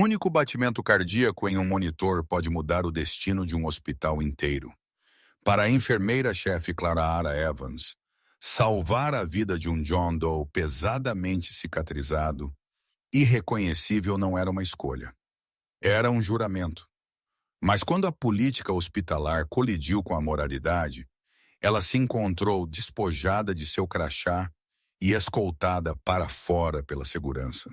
único batimento cardíaco em um monitor pode mudar o destino de um hospital inteiro. Para a enfermeira-chefe Clara Evans, salvar a vida de um John Doe pesadamente cicatrizado, irreconhecível, não era uma escolha. Era um juramento. Mas quando a política hospitalar colidiu com a moralidade, ela se encontrou despojada de seu crachá e escoltada para fora pela segurança.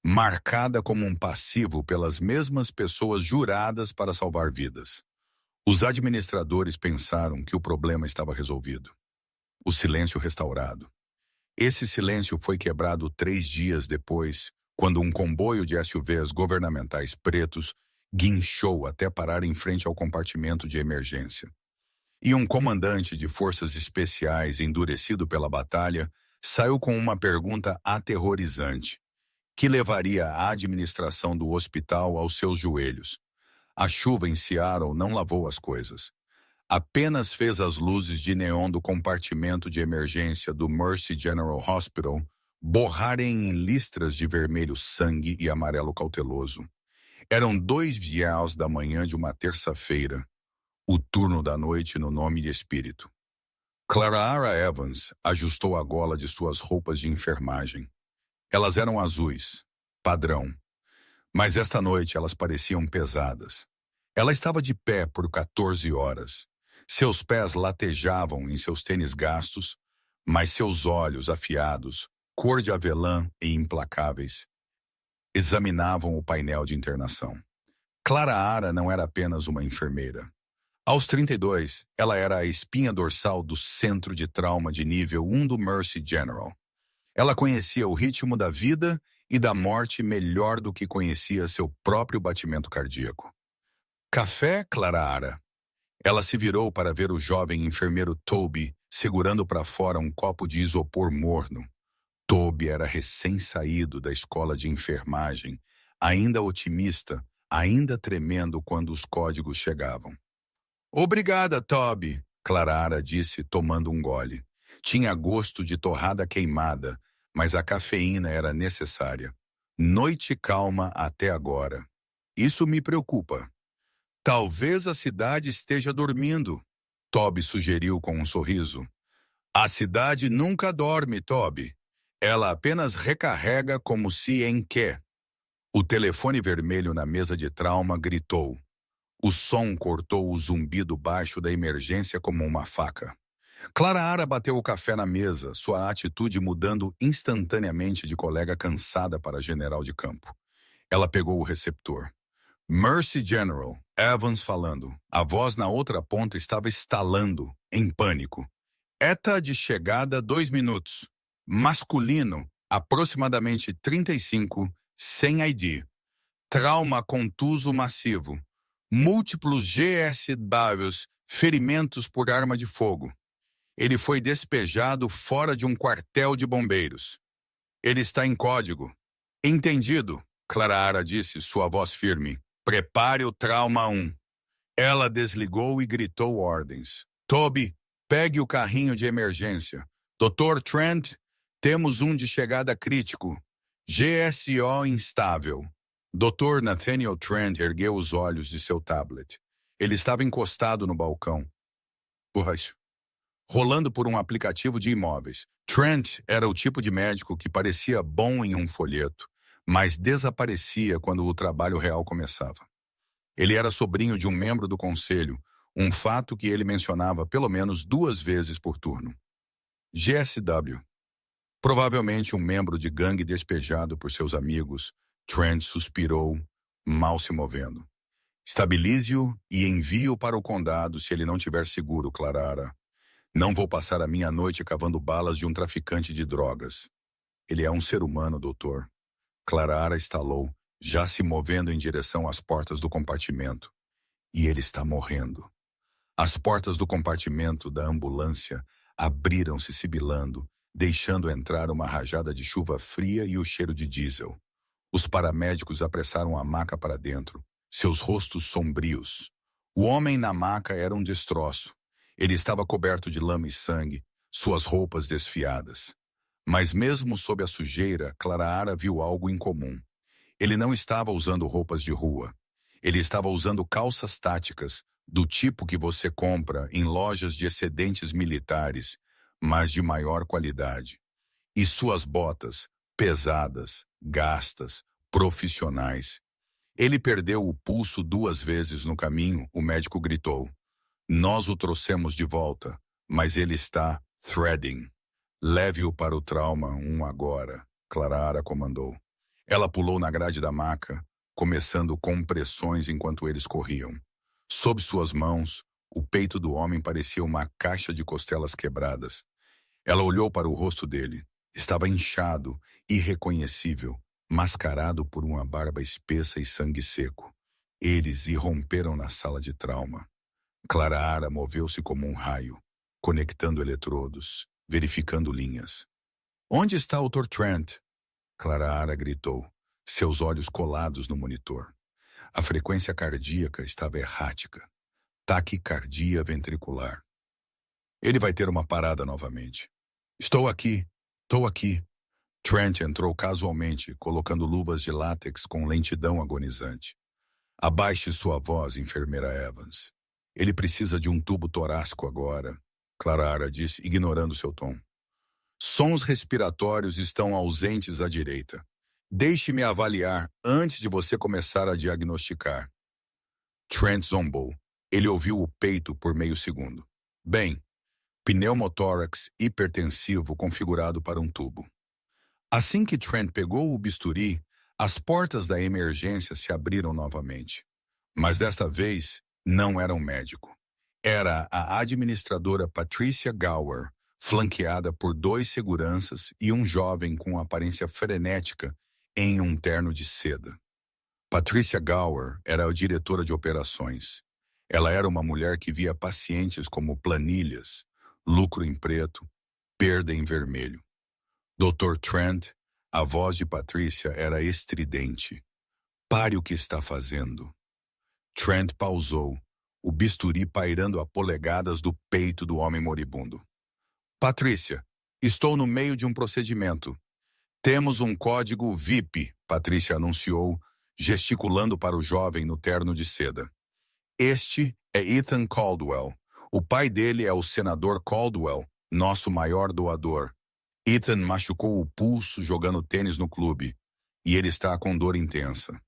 Marcada como um passivo pelas mesmas pessoas juradas para salvar vidas. Os administradores pensaram que o problema estava resolvido. O silêncio restaurado. Esse silêncio foi quebrado 3 dias depois, quando um comboio de SUVs governamentais pretos guinchou até parar em frente ao compartimento de emergência. E um comandante de forças especiais, endurecido pela batalha, saiu com uma pergunta aterrorizante, que levaria a administração do hospital aos seus joelhos. A chuva em Seattle não lavou as coisas. Apenas fez as luzes de neon do compartimento de emergência do Mercy General Hospital borrarem em listras de vermelho sangue e amarelo cauteloso. Eram 2 dias da manhã de uma terça-feira, o turno da noite no nome de espírito. Clara Evans ajustou a gola de suas roupas de enfermagem. Elas eram azuis, padrão. Mas esta noite elas pareciam pesadas. Ela estava de pé por 14 horas. Seus pés latejavam em seus tênis gastos, mas seus olhos afiados, cor de avelã e implacáveis, examinavam o painel de internação. Clara não era apenas uma enfermeira. Aos 32, ela era a espinha dorsal do Centro de Trauma de Nível 1 do Mercy General. Ela conhecia o ritmo da vida e da morte melhor do que conhecia seu próprio batimento cardíaco. Café, Clara? Ela se virou para ver o jovem enfermeiro Toby segurando para fora um copo de isopor morno. Toby era recém-saído da escola de enfermagem, ainda otimista, ainda tremendo quando os códigos chegavam. Obrigada, Toby, Clara disse, tomando um gole. Tinha gosto de torrada queimada, mas a cafeína era necessária. Noite calma até agora. Isso me preocupa. Talvez a cidade esteja dormindo, Toby sugeriu com um sorriso. A cidade nunca dorme, Toby. Ela apenas recarrega como se em quê? O telefone vermelho na mesa de trauma gritou. O som cortou o zumbido baixo da emergência como uma faca. Clara bateu o café na mesa, sua atitude mudando instantaneamente de colega cansada para general de campo. Ela pegou o receptor. Mercy General, Evans falando. A voz na outra ponta estava estalando, em pânico. ETA de chegada 2 minutos. Masculino, aproximadamente 35, sem ID. Trauma contuso massivo. Múltiplos GSWs, ferimentos por arma de fogo. Ele foi despejado fora de um quartel de bombeiros. Ele está em código. Entendido, Clara disse, sua voz firme. Prepare o trauma 1. Ela desligou e gritou ordens. Toby, pegue o carrinho de emergência. Dr. Trent, temos um de chegada crítico. GSO instável. Dr. Nathaniel Trent ergueu os olhos de seu tablet. Ele estava encostado no balcão. Rolando por um aplicativo de imóveis. Trent era o tipo de médico que parecia bom em um folheto, mas desaparecia quando o trabalho real começava. Ele era sobrinho de um membro do conselho, um fato que ele mencionava pelo menos 2 vezes por turno. GSW. Provavelmente um membro de gangue despejado por seus amigos, Trent suspirou, mal se movendo. Estabilize-o e envie-o para o condado se ele não tiver seguro, Clara. Não vou passar a minha noite cavando balas de um traficante de drogas. Ele é um ser humano, doutor. Clara estalou, já se movendo em direção às portas do compartimento. E ele está morrendo. As portas do compartimento da ambulância abriram-se sibilando, deixando entrar uma rajada de chuva fria e o cheiro de diesel. Os paramédicos apressaram a maca para dentro, seus rostos sombrios. O homem na maca era um destroço. Ele estava coberto de lama e sangue, suas roupas desfiadas. Mas mesmo sob a sujeira, Clara viu algo incomum. Ele não estava usando roupas de rua. Ele estava usando calças táticas, do tipo que você compra em lojas de excedentes militares, mas de maior qualidade. E suas botas, pesadas, gastas, profissionais. Ele perdeu o pulso 2 vezes no caminho, o médico gritou. Nós o trouxemos de volta, mas ele está threading. Leve-o para o trauma 1 agora, Clara comandou. Ela pulou na grade da maca, começando compressões enquanto eles corriam. Sob suas mãos, o peito do homem parecia uma caixa de costelas quebradas. Ela olhou para o rosto dele. Estava inchado, irreconhecível, mascarado por uma barba espessa e sangue seco. Eles irromperam na sala de trauma. Clara moveu-se como um raio, conectando eletrodos, verificando linhas. Onde está o Dr. Trent? Clara gritou, seus olhos colados no monitor. A frequência cardíaca estava errática. Taquicardia ventricular. Ele vai ter uma parada novamente. Estou aqui. Trent entrou casualmente, colocando luvas de látex com lentidão agonizante. Abaixe sua voz, enfermeira Evans. Ele precisa de um tubo torácico agora, Clara disse, ignorando seu tom. Sons respiratórios estão ausentes à direita. Deixe-me avaliar antes de você começar a diagnosticar. Trent zombou. Ele ouviu o peito por meio segundo. Bem, pneumotórax hipertensivo configurado para um tubo. Assim que Trent pegou o bisturi, as portas da emergência se abriram novamente. Mas desta vez, não era um médico. Era a administradora Patricia Gower, flanqueada por 2 seguranças e um jovem com aparência frenética em um terno de seda. Patricia Gower era a diretora de operações. Ela era uma mulher que via pacientes como planilhas, lucro em preto, perda em vermelho. Dr. Trent, a voz de Patricia era estridente. Pare o que está fazendo. Trent pausou, o bisturi pairando a polegadas do peito do homem moribundo. Patrícia, estou no meio de um procedimento. Temos um código VIP, Patrícia anunciou, gesticulando para o jovem no terno de seda. Este é Ethan Caldwell. O pai dele é o senador Caldwell, nosso maior doador. Ethan machucou o pulso jogando tênis no clube, e ele está com dor intensa.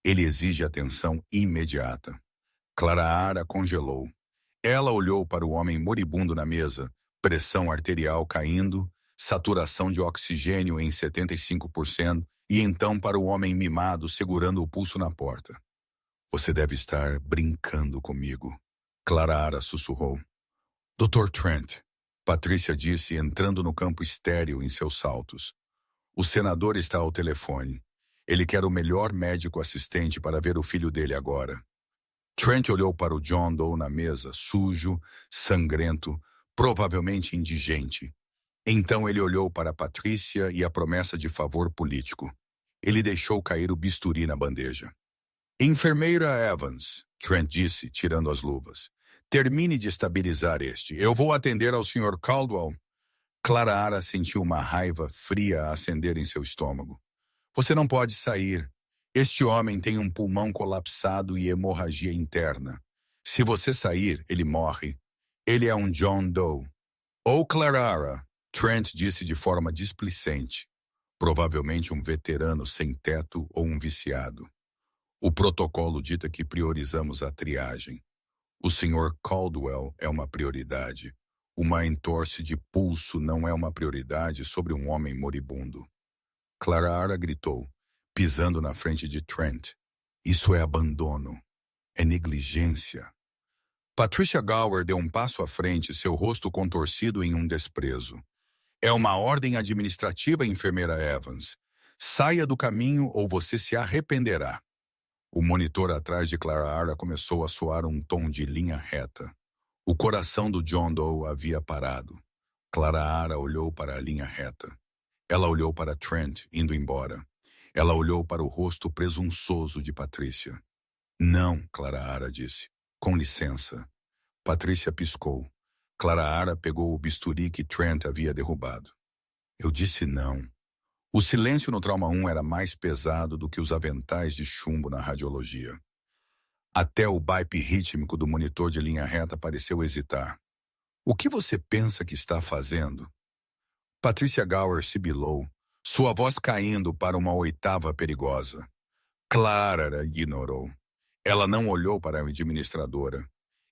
Ele exige atenção imediata. Clara congelou. Ela olhou para o homem moribundo na mesa, pressão arterial caindo, saturação de oxigênio em 75%, e então para o homem mimado segurando o pulso na porta. Você deve estar brincando comigo, Clara sussurrou. Dr. Trent, Patrícia disse entrando no campo estéril em seus saltos. O senador está ao telefone. Ele quer o melhor médico assistente para ver o filho dele agora. Trent olhou para o John Doe na mesa, sujo, sangrento, provavelmente indigente. Então ele olhou para Patrícia e a promessa de favor político. Ele deixou cair o bisturi na bandeja. Enfermeira Evans, Trent disse, tirando as luvas. Termine de estabilizar este. Eu vou atender ao Sr. Caldwell. Clara sentiu uma raiva fria acender em seu estômago. Você não pode sair. Este homem tem um pulmão colapsado e hemorragia interna. Se você sair, ele morre. Ele é um John Doe. Ou Clara, Trent disse de forma displicente. Provavelmente um veterano sem teto ou um viciado. O protocolo dita que priorizamos a triagem. O Sr. Caldwell é uma prioridade. Uma entorse de pulso não é uma prioridade sobre um homem moribundo. Clara gritou, pisando na frente de Trent. Isso é abandono. É negligência. Patricia Gower deu um passo à frente, seu rosto contorcido em um desprezo. É uma ordem administrativa, enfermeira Evans. Saia do caminho ou você se arrependerá. O monitor atrás de Clara começou a soar um tom de linha reta. O coração do John Doe havia parado. Clara olhou para a linha reta. Ela olhou para Trent, indo embora. Ela olhou para o rosto presunçoso de Patrícia. Não, Clara disse. Com licença. Patrícia piscou. Clara pegou o bisturi que Trent havia derrubado. Eu disse não. O silêncio no trauma 1 era mais pesado do que os aventais de chumbo na radiologia. Até o bip rítmico do monitor de linha reta pareceu hesitar. O que você pensa que está fazendo? Patricia Gower sibilou, sua voz caindo para uma oitava perigosa. Clara ignorou. Ela não olhou para a administradora.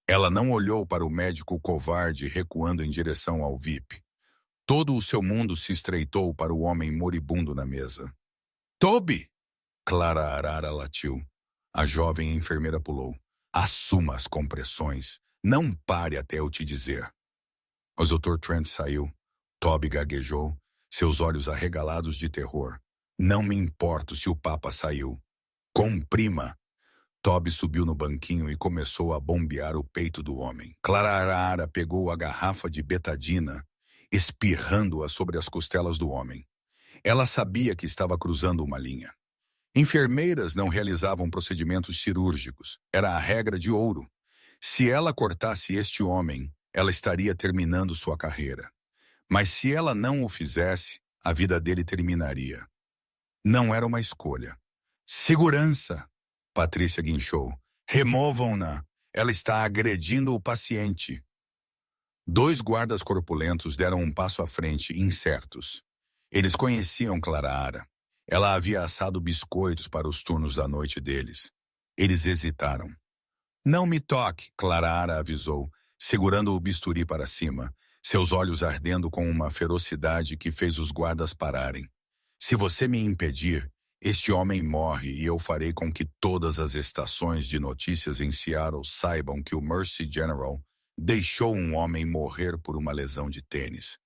Ela não olhou para o médico covarde recuando em direção ao VIP. Todo o seu mundo se estreitou para o homem moribundo na mesa. Toby! Clara Arara latiu. A jovem enfermeira pulou. Assuma as compressões. Não pare até eu te dizer. Mas Dr. Trent saiu. Toby gaguejou, seus olhos arregalados de terror. Não me importo se o Papa saiu. Comprima! Toby subiu no banquinho e começou a bombear o peito do homem. Clara Arara pegou a garrafa de betadina, espirrando-a sobre as costelas do homem. Ela sabia que estava cruzando uma linha. Enfermeiras não realizavam procedimentos cirúrgicos. Era a regra de ouro. Se ela cortasse este homem, ela estaria terminando sua carreira. Mas se ela não o fizesse, a vida dele terminaria. Não era uma escolha. Segurança! Patrícia guinchou. Removam-na. Ela está agredindo o paciente. 2 guardas corpulentos deram um passo à frente, incertos. Eles conheciam Clara Ara. Ela havia assado biscoitos para os turnos da noite deles. Eles hesitaram. Não me toque, Clara Ara avisou, segurando o bisturi para cima, seus olhos ardendo com uma ferocidade que fez os guardas pararem. Se você me impedir, este homem morre e eu farei com que todas as estações de notícias em Seattle saibam que o Mercy General deixou um homem morrer por uma lesão de tênis.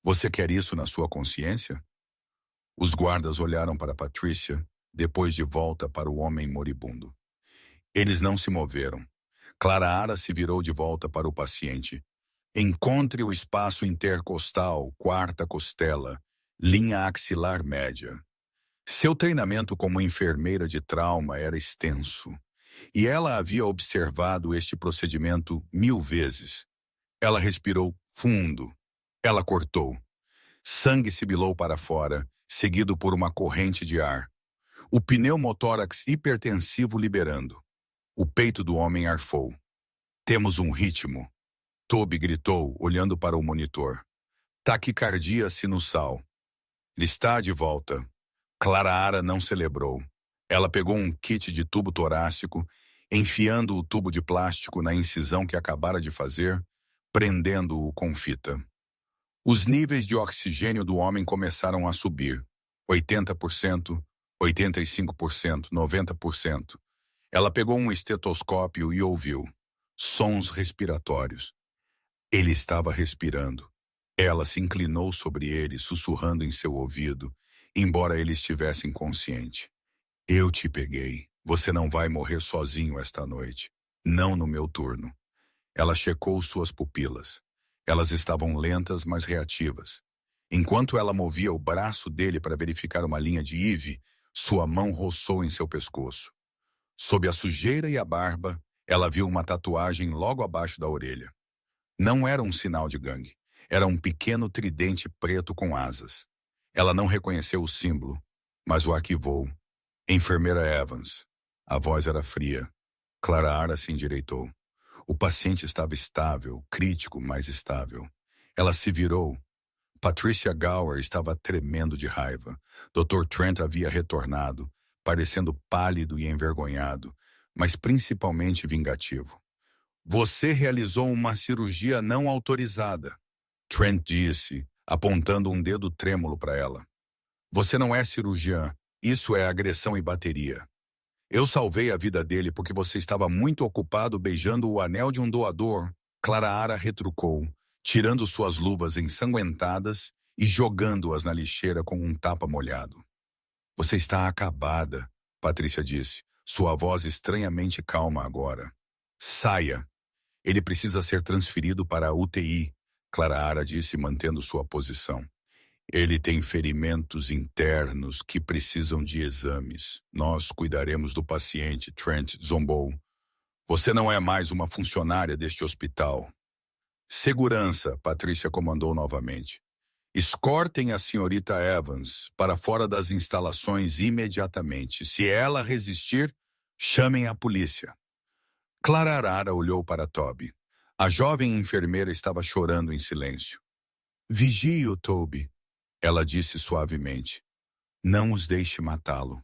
Você quer isso na sua consciência? Os guardas olharam para Patrícia, depois de volta para o homem moribundo. Eles não se moveram. Clara Ara se virou de volta para o paciente. Encontre o espaço intercostal, quarta costela, linha axilar média. Seu treinamento como enfermeira de trauma era extenso, e ela havia observado este procedimento 1000 vezes. Ela respirou fundo. Ela cortou. Sangue sibilou para fora, seguido por uma corrente de ar. O pneumotórax hipertensivo liberando. O peito do homem arfou. Temos um ritmo. Toby gritou, olhando para o monitor. Taquicardia sinusal. Ele está de volta. Clara Ara não celebrou. Ela pegou um kit de tubo torácico, enfiando o tubo de plástico na incisão que acabara de fazer, prendendo-o com fita. Os níveis de oxigênio do homem começaram a subir. 80%, 85%, 90%. Ela pegou um estetoscópio e ouviu. Sons respiratórios. Ele estava respirando. Ela se inclinou sobre ele, sussurrando em seu ouvido, embora ele estivesse inconsciente. Eu te peguei. Você não vai morrer sozinho esta noite. Não no meu turno. Ela checou suas pupilas. Elas estavam lentas, mas reativas. Enquanto ela movia o braço dele para verificar uma linha de IV, sua mão roçou em seu pescoço. Sob a sujeira e a barba, ela viu uma tatuagem logo abaixo da orelha. Não era um sinal de gangue. Era um pequeno tridente preto com asas. Ela não reconheceu o símbolo, mas o arquivou. Enfermeira Evans. A voz era fria. Clara Ara se endireitou. O paciente estava estável, crítico, mas estável. Ela se virou. Patricia Gower estava tremendo de raiva. Dr. Trent havia retornado, parecendo pálido e envergonhado, mas principalmente vingativo. Você realizou uma cirurgia não autorizada, Trent disse, apontando um dedo trêmulo para ela. Você não é cirurgiã, isso é agressão e bateria. Eu salvei a vida dele porque você estava muito ocupado beijando o anel de um doador, Clara Ara retrucou, tirando suas luvas ensanguentadas e jogando-as na lixeira com um tapa molhado. Você está acabada, Patrícia disse, sua voz estranhamente calma agora. Saia. Ele precisa ser transferido para a UTI, Clara Ara disse, mantendo sua posição. Ele tem ferimentos internos que precisam de exames. Nós cuidaremos do paciente, Trent zombou. Você não é mais uma funcionária deste hospital. Segurança, Patrícia comandou novamente. Escortem a senhorita Evans para fora das instalações imediatamente. Se ela resistir, chamem a polícia. Clara Arara olhou para Toby. A jovem enfermeira estava chorando em silêncio. Vigie-o, Toby, ela disse suavemente. Não os deixe matá-lo.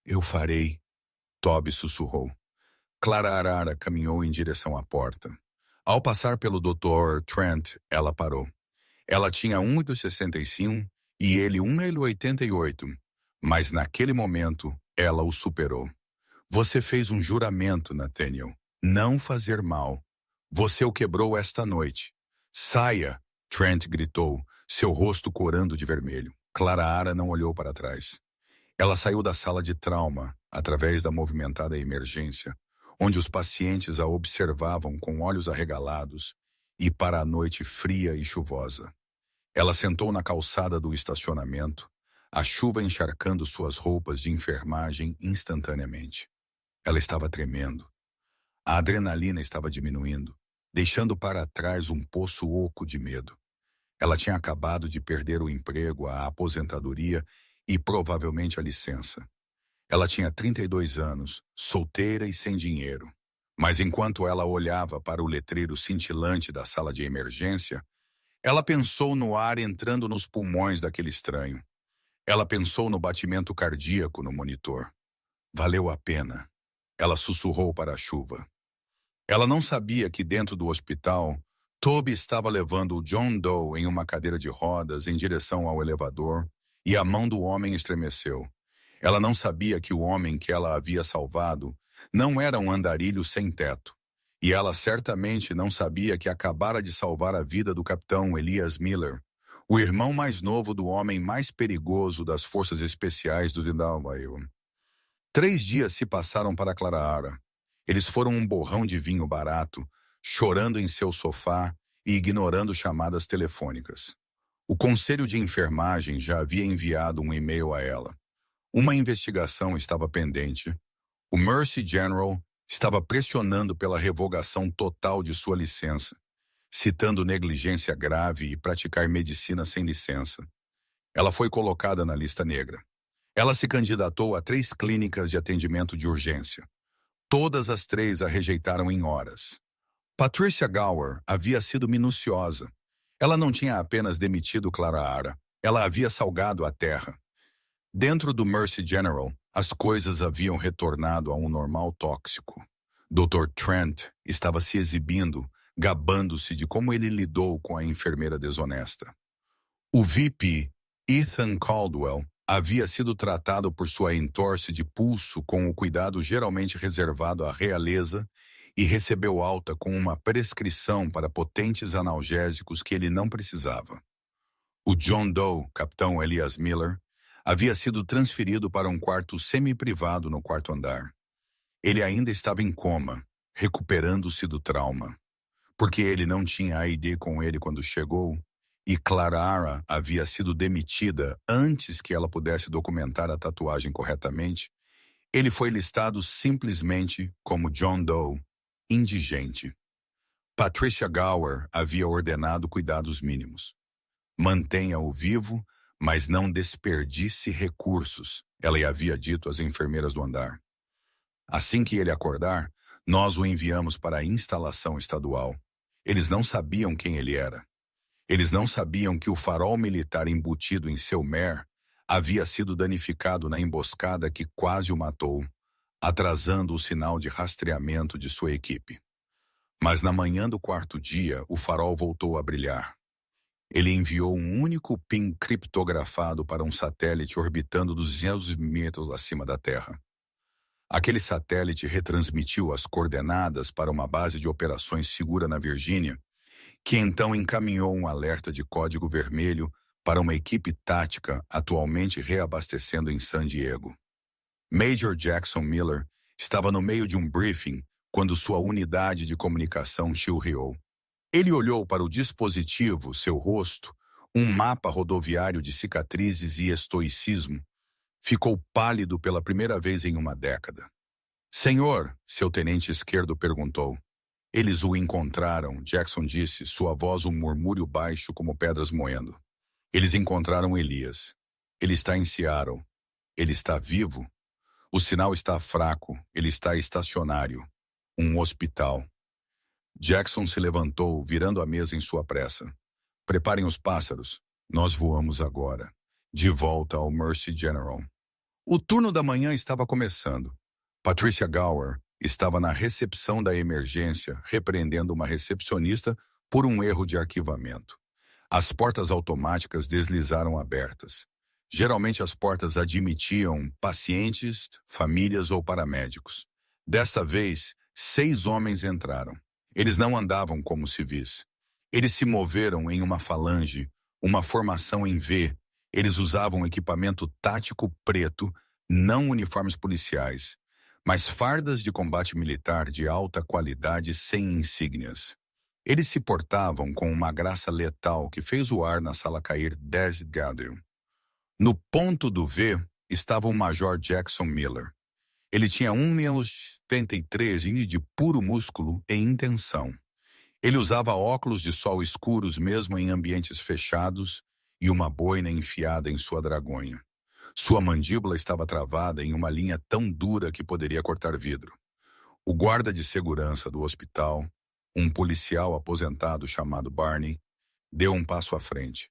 Eu farei, Toby sussurrou. Clara Arara caminhou em direção à porta. Ao passar pelo Dr. Trent, ela parou. Ela tinha 1,65 e ele 1,88, mas naquele momento ela o superou. Você fez um juramento, Nathaniel. Não fazer mal. Você o quebrou esta noite. Saia, Trent gritou, seu rosto corando de vermelho. Clara Ara não olhou para trás. Ela saiu da sala de trauma, através da movimentada emergência, onde os pacientes a observavam com olhos arregalados, e para a noite fria e chuvosa. Ela sentou na calçada do estacionamento, a chuva encharcando suas roupas de enfermagem instantaneamente. Ela estava tremendo. A adrenalina estava diminuindo, deixando para trás um poço oco de medo. Ela tinha acabado de perder o emprego, a aposentadoria e provavelmente a licença. Ela tinha 32 anos, solteira e sem dinheiro. Mas enquanto ela olhava para o letreiro cintilante da sala de emergência, ela pensou no ar entrando nos pulmões daquele estranho. Ela pensou no batimento cardíaco no monitor. Valeu a pena. Ela sussurrou para a chuva. Ela não sabia que dentro do hospital, Toby estava levando o John Doe em uma cadeira de rodas em direção ao elevador e a mão do homem estremeceu. Ela não sabia que o homem que ela havia salvado não era um andarilho sem teto. E ela certamente não sabia que acabara de salvar a vida do capitão Elias Miller, o irmão mais novo do homem mais perigoso das forças especiais do Zindalbaio. 3 dias se passaram para Clara Ara. Eles foram um borrão de vinho barato, chorando em seu sofá e ignorando chamadas telefônicas. O conselho de enfermagem já havia enviado um e-mail a ela. Uma investigação estava pendente. O Mercy General estava pressionando pela revogação total de sua licença, citando negligência grave e praticar medicina sem licença. Ela foi colocada na lista negra. Ela se candidatou a 3 clínicas de atendimento de urgência. Todas as 3 a rejeitaram em horas. Patricia Gower havia sido minuciosa. Ela não tinha apenas demitido Clara Ara, ela havia salgado a terra. Dentro do Mercy General, as coisas haviam retornado a um normal tóxico. Dr. Trent estava se exibindo, gabando-se de como ele lidou com a enfermeira desonesta. O VP, Ethan Caldwell, havia sido tratado por sua entorse de pulso com o cuidado geralmente reservado à realeza e recebeu alta com uma prescrição para potentes analgésicos que ele não precisava. O John Doe, capitão Elias Miller, havia sido transferido para um quarto semi-privado no 4º andar. Ele ainda estava em coma, recuperando-se do trauma. Porque ele não tinha ID com ele quando chegou, e Clara Ara havia sido demitida antes que ela pudesse documentar a tatuagem corretamente, ele foi listado simplesmente como John Doe, indigente. Patricia Gower havia ordenado cuidados mínimos. Mantenha-o vivo, mas não desperdice recursos, ela lhe havia dito às enfermeiras do andar. Assim que ele acordar, nós o enviamos para a instalação estadual. Eles não sabiam quem ele era. Eles não sabiam que o farol militar embutido em seu mer havia sido danificado na emboscada que quase o matou, atrasando o sinal de rastreamento de sua equipe. Mas na manhã do 4º dia, o farol voltou a brilhar. Ele enviou um único PIN criptografado para um satélite orbitando 200 metros acima da Terra. Aquele satélite retransmitiu as coordenadas para uma base de operações segura na Virgínia, que então encaminhou um alerta de código vermelho para uma equipe tática atualmente reabastecendo em San Diego. Major Jackson Miller estava no meio de um briefing quando sua unidade de comunicação chilreou. Ele olhou para o dispositivo, seu rosto, um mapa rodoviário de cicatrizes e estoicismo. Ficou pálido pela primeira vez em uma década. Senhor, seu tenente esquerdo perguntou. Eles o encontraram, Jackson disse, sua voz um murmúrio baixo como pedras moendo. Eles encontraram Elias. Ele está em Seattle. Ele está vivo. O sinal está fraco. Ele está estacionário. Um hospital. Jackson se levantou, virando a mesa em sua pressa. Preparem os pássaros. Nós voamos agora. De volta ao Mercy General. O turno da manhã estava começando. Patricia Gower estava na recepção da emergência, repreendendo uma recepcionista por um erro de arquivamento. As portas automáticas deslizaram abertas. Geralmente as portas admitiam pacientes, famílias ou paramédicos. Desta vez, 6 homens entraram. Eles não andavam como civis. Eles se moveram em uma falange, uma formação em V. Eles usavam equipamento tático preto, não uniformes policiais, mas fardas de combate militar de alta qualidade sem insígnias. Eles se portavam com uma graça letal que fez o ar na sala cair 10 graus. No ponto do V estava o Major Jackson Miller. Ele tinha 1,83 m de puro músculo e intenção. Ele usava óculos de sol escuros mesmo em ambientes fechados e uma boina enfiada em sua dragonha. Sua mandíbula estava travada em uma linha tão dura que poderia cortar vidro. O guarda de segurança do hospital, um policial aposentado chamado Barney, deu um passo à frente.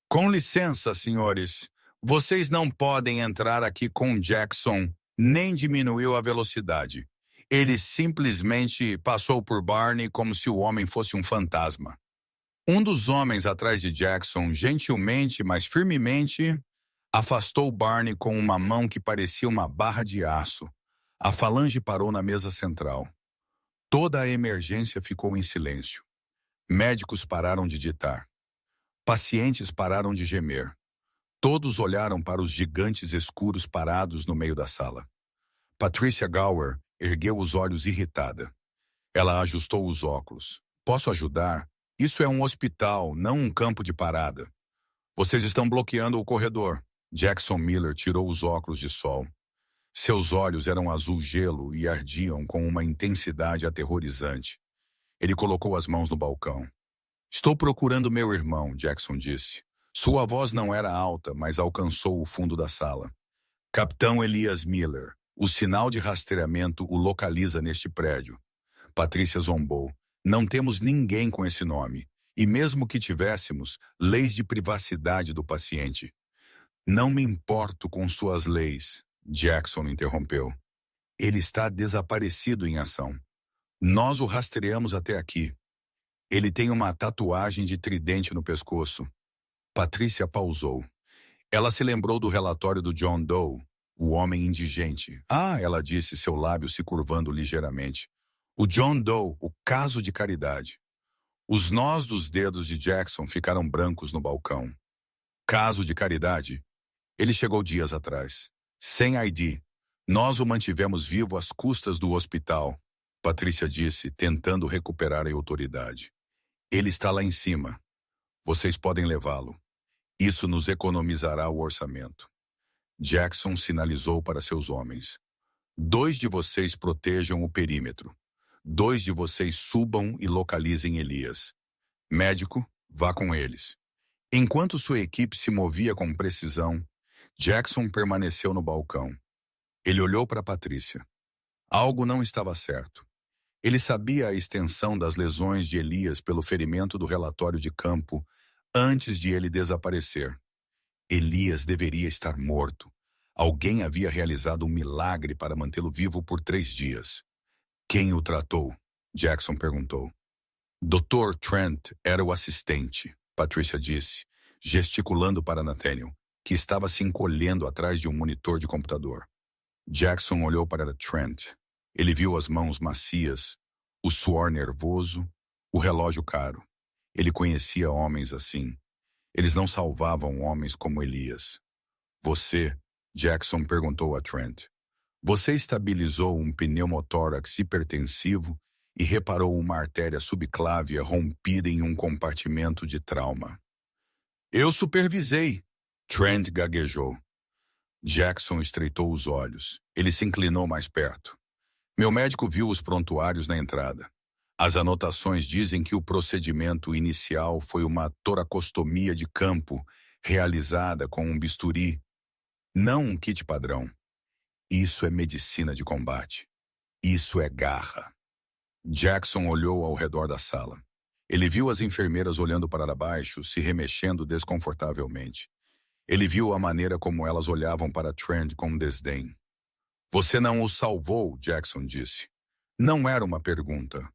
Com licença, senhores, vocês não podem entrar aqui com Jackson, nem diminuiu a velocidade. Ele simplesmente passou por Barney como se o homem fosse um fantasma. Um dos homens atrás de Jackson, gentilmente, mas firmemente, afastou Barney com uma mão que parecia uma barra de aço. A falange parou na mesa central. Toda a emergência ficou em silêncio. Médicos pararam de ditar. Pacientes pararam de gemer. Todos olharam para os gigantes escuros parados no meio da sala. Patricia Gower ergueu os olhos irritada. Ela ajustou os óculos. Posso ajudar? Isso é um hospital, não um campo de parada. Vocês estão bloqueando o corredor. Jackson Miller tirou os óculos de sol. Seus olhos eram azul gelo e ardiam com uma intensidade aterrorizante. Ele colocou as mãos no balcão. Estou procurando meu irmão, Jackson disse. Sua voz não era alta, mas alcançou o fundo da sala. Capitão Elias Miller, o sinal de rastreamento o localiza neste prédio. Patrícia zombou. Não temos ninguém com esse nome. E mesmo que tivéssemos, leis de privacidade do paciente. Não me importo com suas leis, Jackson interrompeu. Ele está desaparecido em ação. Nós o rastreamos até aqui. Ele tem uma tatuagem de tridente no pescoço. Patrícia pausou. Ela se lembrou do relatório do John Doe, o homem indigente. Ah, ela disse, seu lábio se curvando ligeiramente. O John Doe, o caso de caridade. Os nós dos dedos de Jackson ficaram brancos no balcão. Caso de caridade? Ele chegou dias atrás. Sem ID. Nós o mantivemos vivo às custas do hospital, Patrícia disse, tentando recuperar a autoridade. Ele está lá em cima. Vocês podem levá-lo. Isso nos economizará o orçamento. Jackson sinalizou para seus homens. 2 de vocês protejam o perímetro. 2 de vocês subam e localizem Elias. Médico, vá com eles. Enquanto sua equipe se movia com precisão, Jackson permaneceu no balcão. Ele olhou para Patrícia. Algo não estava certo. Ele sabia a extensão das lesões de Elias pelo ferimento do relatório de campo antes de ele desaparecer. Elias deveria estar morto. Alguém havia realizado um milagre para mantê-lo vivo por 3 dias. Quem o tratou? Jackson perguntou. Dr. Trent era o assistente, Patrícia disse, gesticulando para Nathaniel, que estava se encolhendo atrás de um monitor de computador. Jackson olhou para Trent. Ele viu as mãos macias, o suor nervoso, o relógio caro. Ele conhecia homens assim. Eles não salvavam homens como Elias. Você, Jackson perguntou a Trent, você estabilizou um pneumotórax hipertensivo e reparou uma artéria subclávia rompida em um compartimento de trauma. Eu supervisei, Trent gaguejou. Jackson estreitou os olhos. Ele se inclinou mais perto. Meu médico viu os prontuários na entrada. As anotações dizem que o procedimento inicial foi uma toracostomia de campo, realizada com um bisturi, não um kit padrão. Isso é medicina de combate. Isso é garra. Jackson olhou ao redor da sala. Ele viu as enfermeiras olhando para baixo, se remexendo desconfortavelmente. Ele viu a maneira como elas olhavam para Trent com desdém. Você não o salvou, Jackson disse. Não era uma pergunta.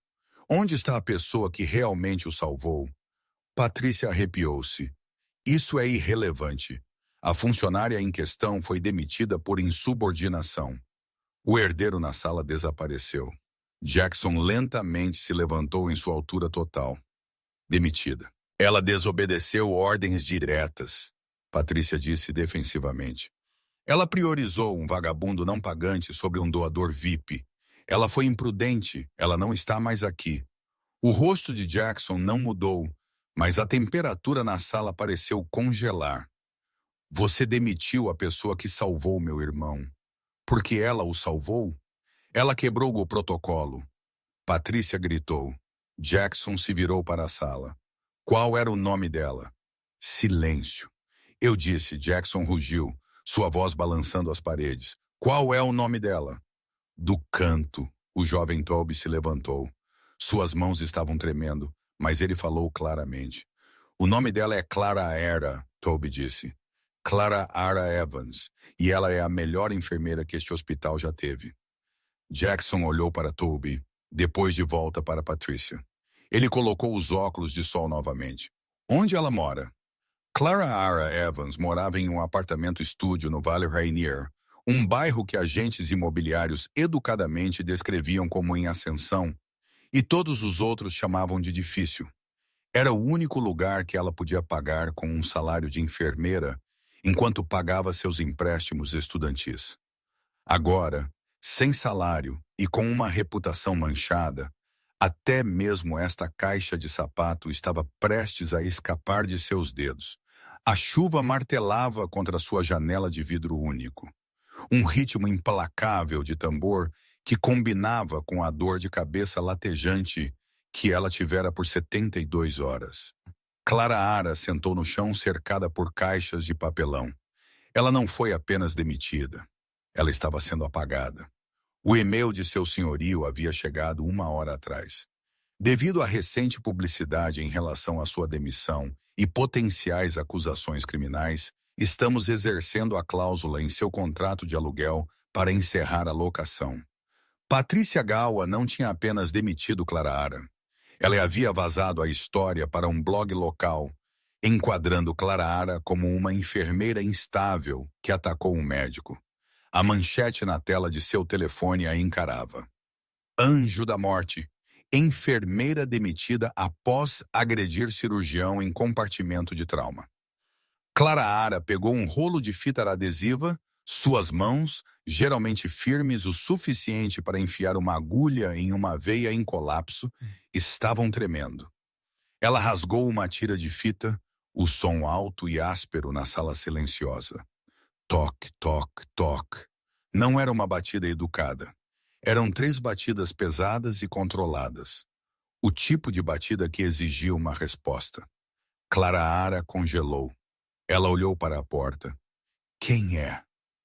Onde está a pessoa que realmente o salvou? Patrícia arrepiou-se. Isso é irrelevante. A funcionária em questão foi demitida por insubordinação. O herdeiro na sala desapareceu. Jackson lentamente se levantou em sua altura total. Demitida. Ela desobedeceu ordens diretas, Patrícia disse defensivamente. Ela priorizou um vagabundo não pagante sobre um doador VIP. Ela foi imprudente, ela não está mais aqui. O rosto de Jackson não mudou, mas a temperatura na sala pareceu congelar. Você demitiu a pessoa que salvou meu irmão. Porque ela o salvou? Ela quebrou o protocolo. Patrícia gritou. Jackson se virou para a sala. Qual era o nome dela? Silêncio. Eu disse, Jackson rugiu, sua voz balançando as paredes. Qual é o nome dela? Do canto. O jovem Toby se levantou. Suas mãos estavam tremendo, mas ele falou claramente. O nome dela é Clara Ara, Toby disse. Clara Ara Evans, e ela é a melhor enfermeira que este hospital já teve. Jackson olhou para Toby, depois de volta para Patrícia. Ele colocou os óculos de sol novamente. Onde ela mora? Clara Ara Evans morava em um apartamento-estúdio no Vale Rainier, um bairro que agentes imobiliários educadamente descreviam como em ascensão, e todos os outros chamavam de difícil. Era o único lugar que ela podia pagar com um salário de enfermeira enquanto pagava seus empréstimos estudantis. Agora, sem salário e com uma reputação manchada, até mesmo esta caixa de sapato estava prestes a escapar de seus dedos. A chuva martelava contra sua janela de vidro único. Um ritmo implacável de tambor que combinava com a dor de cabeça latejante que ela tivera por 72 horas. Clara Ara sentou no chão cercada por caixas de papelão. Ela não foi apenas demitida. Ela estava sendo apagada. O e-mail de seu senhorio havia chegado 1 hora atrás. Devido à recente publicidade em relação à sua demissão e potenciais acusações criminais, estamos exercendo a cláusula em seu contrato de aluguel para encerrar a locação. Patrícia Gawa não tinha apenas demitido Clara Ara. Ela havia vazado a história para um blog local, enquadrando Clara Ara como uma enfermeira instável que atacou um médico. A manchete na tela de seu telefone a encarava. Anjo da morte. Enfermeira demitida após agredir cirurgião em compartimento de trauma. Clara Ara pegou um rolo de fita adesiva, suas mãos, geralmente firmes o suficiente para enfiar uma agulha em uma veia em colapso, estavam tremendo. Ela rasgou uma tira de fita, o som alto e áspero na sala silenciosa. Toque, toque, toque. Não era uma batida educada. Eram 3 batidas pesadas e controladas. O tipo de batida que exigia uma resposta. Clara Ara congelou. Ela olhou para a porta. Quem é?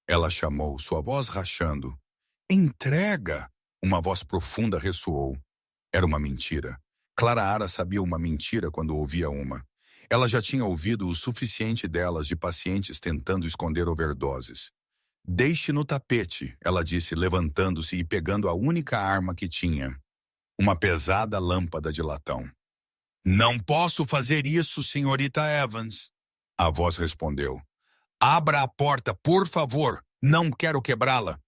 Ela chamou, sua voz rachando. Entrega! Uma voz profunda ressoou. Era uma mentira. Clara Ara sabia uma mentira quando ouvia uma. Ela já tinha ouvido o suficiente delas de pacientes tentando esconder overdoses. Deixe no tapete, ela disse, levantando-se e pegando a única arma que tinha. Uma pesada lâmpada de latão. Não posso fazer isso, senhorita Evans. A voz respondeu. Abra a porta, por favor. Não quero quebrá-la.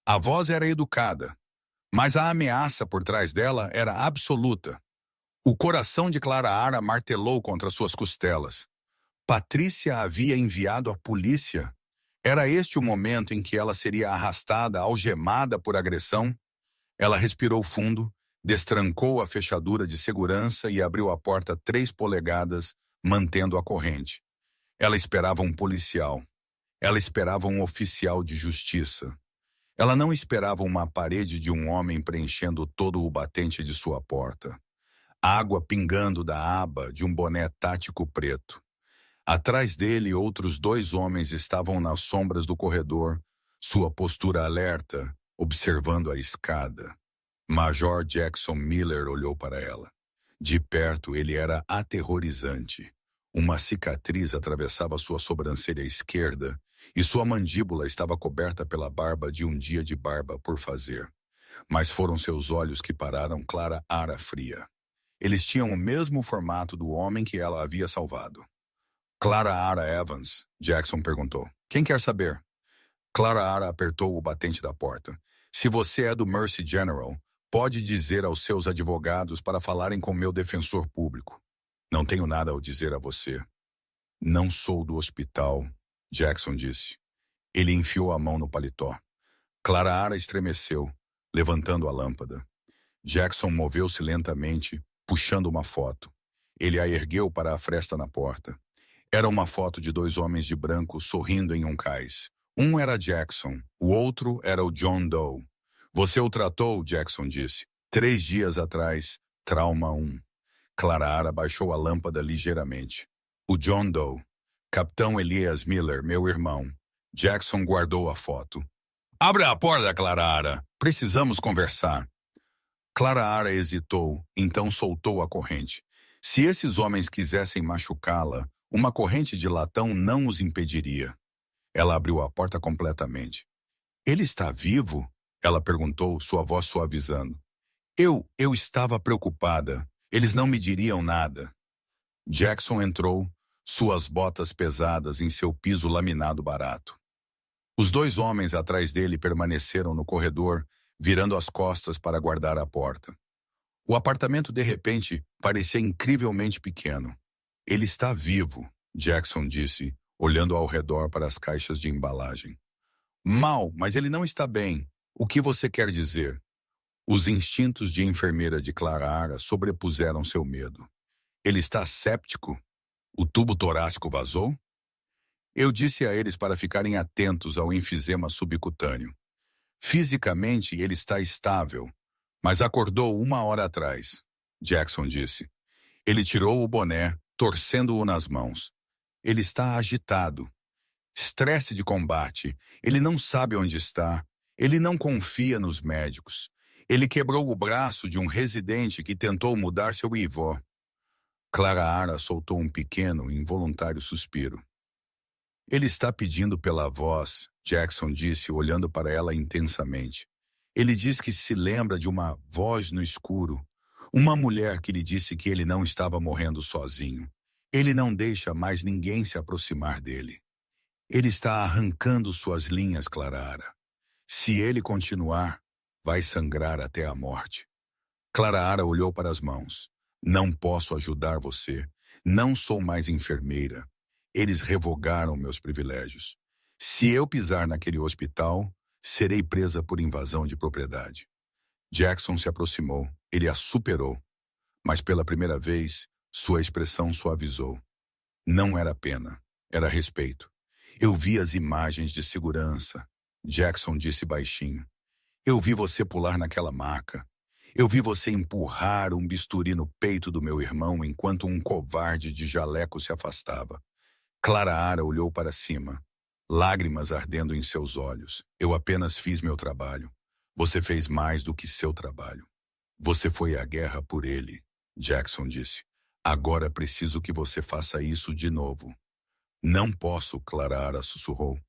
A voz era educada, mas a ameaça por trás dela era absoluta. O coração de Clara Ara martelou contra suas costelas. Patrícia havia enviado a polícia. Era este o momento em que ela seria arrastada, algemada por agressão? Ela respirou fundo, destrancou a fechadura de segurança e abriu a porta 3 polegadas, mantendo a corrente. Ela esperava um policial. Ela esperava um oficial de justiça. Ela não esperava uma parede de um homem preenchendo todo o batente de sua porta. Água pingando da aba de um boné tático preto. Atrás dele, outros 2 homens estavam nas sombras do corredor, sua postura alerta, observando a escada. Major Jackson Miller olhou para ela. De perto, ele era aterrorizante. Uma cicatriz atravessava sua sobrancelha esquerda e sua mandíbula estava coberta pela barba de um dia de barba por fazer. Mas foram seus olhos que pararam Clara Ara fria. Eles tinham o mesmo formato do homem que ela havia salvado. Clara Ara Evans, Jackson perguntou. Quem quer saber? Clara Ara apertou o batente da porta. Se você é do Mercy General, pode dizer aos seus advogados para falarem com meu defensor público. Não tenho nada a dizer a você. Não sou do hospital, Jackson disse. Ele enfiou a mão no paletó. Clara Ara estremeceu, levantando a lâmpada. Jackson moveu-se lentamente, puxando uma foto. Ele a ergueu para a fresta na porta. Era uma foto de 2 homens de branco sorrindo em um cais. Um era Jackson, o outro era o John Doe. Você o tratou, Jackson disse. 3 dias atrás, trauma 1. Clara Ara baixou a lâmpada ligeiramente. O John Doe. Capitão Elias Miller, meu irmão. Jackson guardou a foto. Abra a porta, Clara Ara. Precisamos conversar. Clara Ara hesitou, então soltou a corrente. Se esses homens quisessem machucá-la, uma corrente de latão não os impediria. Ela abriu a porta completamente. Ele está vivo? Ela perguntou, sua voz suavizando. Eu estava preocupada. Eles não me diriam nada. Jackson entrou, suas botas pesadas em seu piso laminado barato. Os 2 homens atrás dele permaneceram no corredor, virando as costas para guardar a porta. O apartamento, de repente, parecia incrivelmente pequeno. Ele está vivo, Jackson disse, olhando ao redor para as caixas de embalagem. Mal, mas ele não está bem. O que você quer dizer? Os instintos de enfermeira de Clara Ara sobrepuseram seu medo. Ele está séptico? O tubo torácico vazou? Eu disse a eles para ficarem atentos ao enfisema subcutâneo. Fisicamente, ele está estável, mas acordou 1 hora atrás, Jackson disse. Ele tirou o boné, torcendo-o nas mãos. Ele está agitado. Estresse de combate. Ele não sabe onde está. Ele não confia nos médicos. Ele quebrou o braço de um residente que tentou mudar seu ivó. Clara Ara soltou um pequeno, involuntário suspiro. Ele está pedindo pela voz, Jackson disse, olhando para ela intensamente. Ele diz que se lembra de uma voz no escuro. Uma mulher que lhe disse que ele não estava morrendo sozinho. Ele não deixa mais ninguém se aproximar dele. Ele está arrancando suas linhas, Clara Ara. Se ele continuar, vai sangrar até a morte. Clara Ara olhou para as mãos. Não posso ajudar você. Não sou mais enfermeira. Eles revogaram meus privilégios. Se eu pisar naquele hospital, serei presa por invasão de propriedade. Jackson se aproximou. Ele a superou. Mas pela primeira vez, sua expressão suavizou. Não era pena, era respeito. Eu vi as imagens de segurança, Jackson disse baixinho. Eu vi você pular naquela maca. Eu vi você empurrar um bisturi no peito do meu irmão enquanto um covarde de jaleco se afastava. Clara Ara olhou para cima, lágrimas ardendo em seus olhos. Eu apenas fiz meu trabalho. Você fez mais do que seu trabalho. Você foi à guerra por ele, Jackson disse. Agora preciso que você faça isso de novo. Não posso, Clara Ara sussurrou.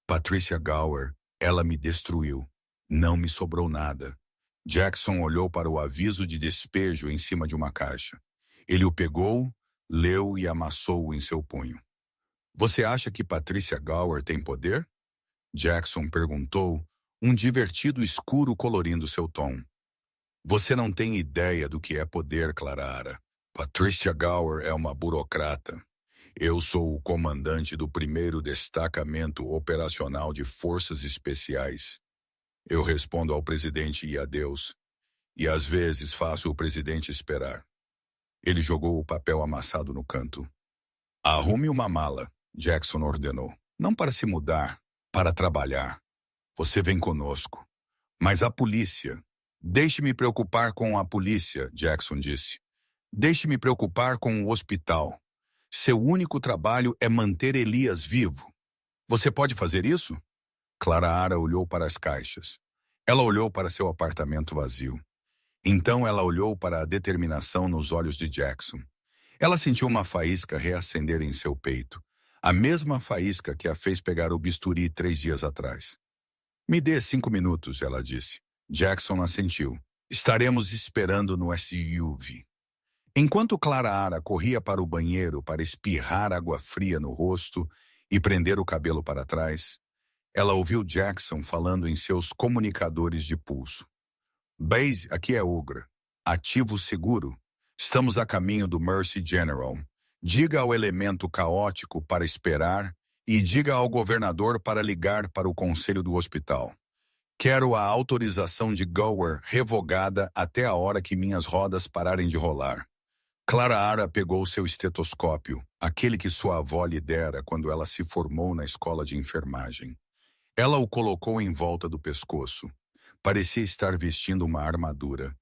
Patricia Gower, ela me destruiu. Não me sobrou nada. Jackson olhou para o aviso de despejo em cima de uma caixa. Ele o pegou, leu e amassou-o em seu punho. Você acha que Patricia Gower tem poder? Jackson perguntou, um divertido escuro colorindo seu tom. Você não tem ideia do que é poder, Clara Ara. Patricia Gower é uma burocrata. Eu sou o comandante do 1º Destacamento Operacional de Forças Especiais. Eu respondo ao presidente e a Deus, e às vezes faço o presidente esperar. Ele jogou o papel amassado no canto. Arrume uma mala, Jackson ordenou. Não para se mudar, para trabalhar. Você vem conosco. Mas a polícia... Deixe-me preocupar com a polícia, Jackson disse. Deixe-me preocupar com o hospital. Seu único trabalho é manter Elias vivo. Você pode fazer isso? Clara Ara olhou para as caixas. Ela olhou para seu apartamento vazio. Então ela olhou para a determinação nos olhos de Jackson. Ela sentiu uma faísca reacender em seu peito. A mesma faísca que a fez pegar o bisturi 3 dias atrás. Me dê 5 minutos, ela disse. Jackson assentiu. Estaremos esperando no SUV. Enquanto Clara Ara corria para o banheiro para espirrar água fria no rosto e prender o cabelo para trás, ela ouviu Jackson falando em seus comunicadores de pulso. Base, aqui é Ugra. Ativo seguro. Estamos a caminho do Mercy General. Diga ao elemento caótico para esperar e diga ao governador para ligar para o conselho do hospital. Quero a autorização de Gower revogada até a hora que minhas rodas pararem de rolar. Clara Ara pegou seu estetoscópio, aquele que sua avó lhe dera quando ela se formou na escola de enfermagem. Ela o colocou em volta do pescoço. Parecia estar vestindo uma armadura.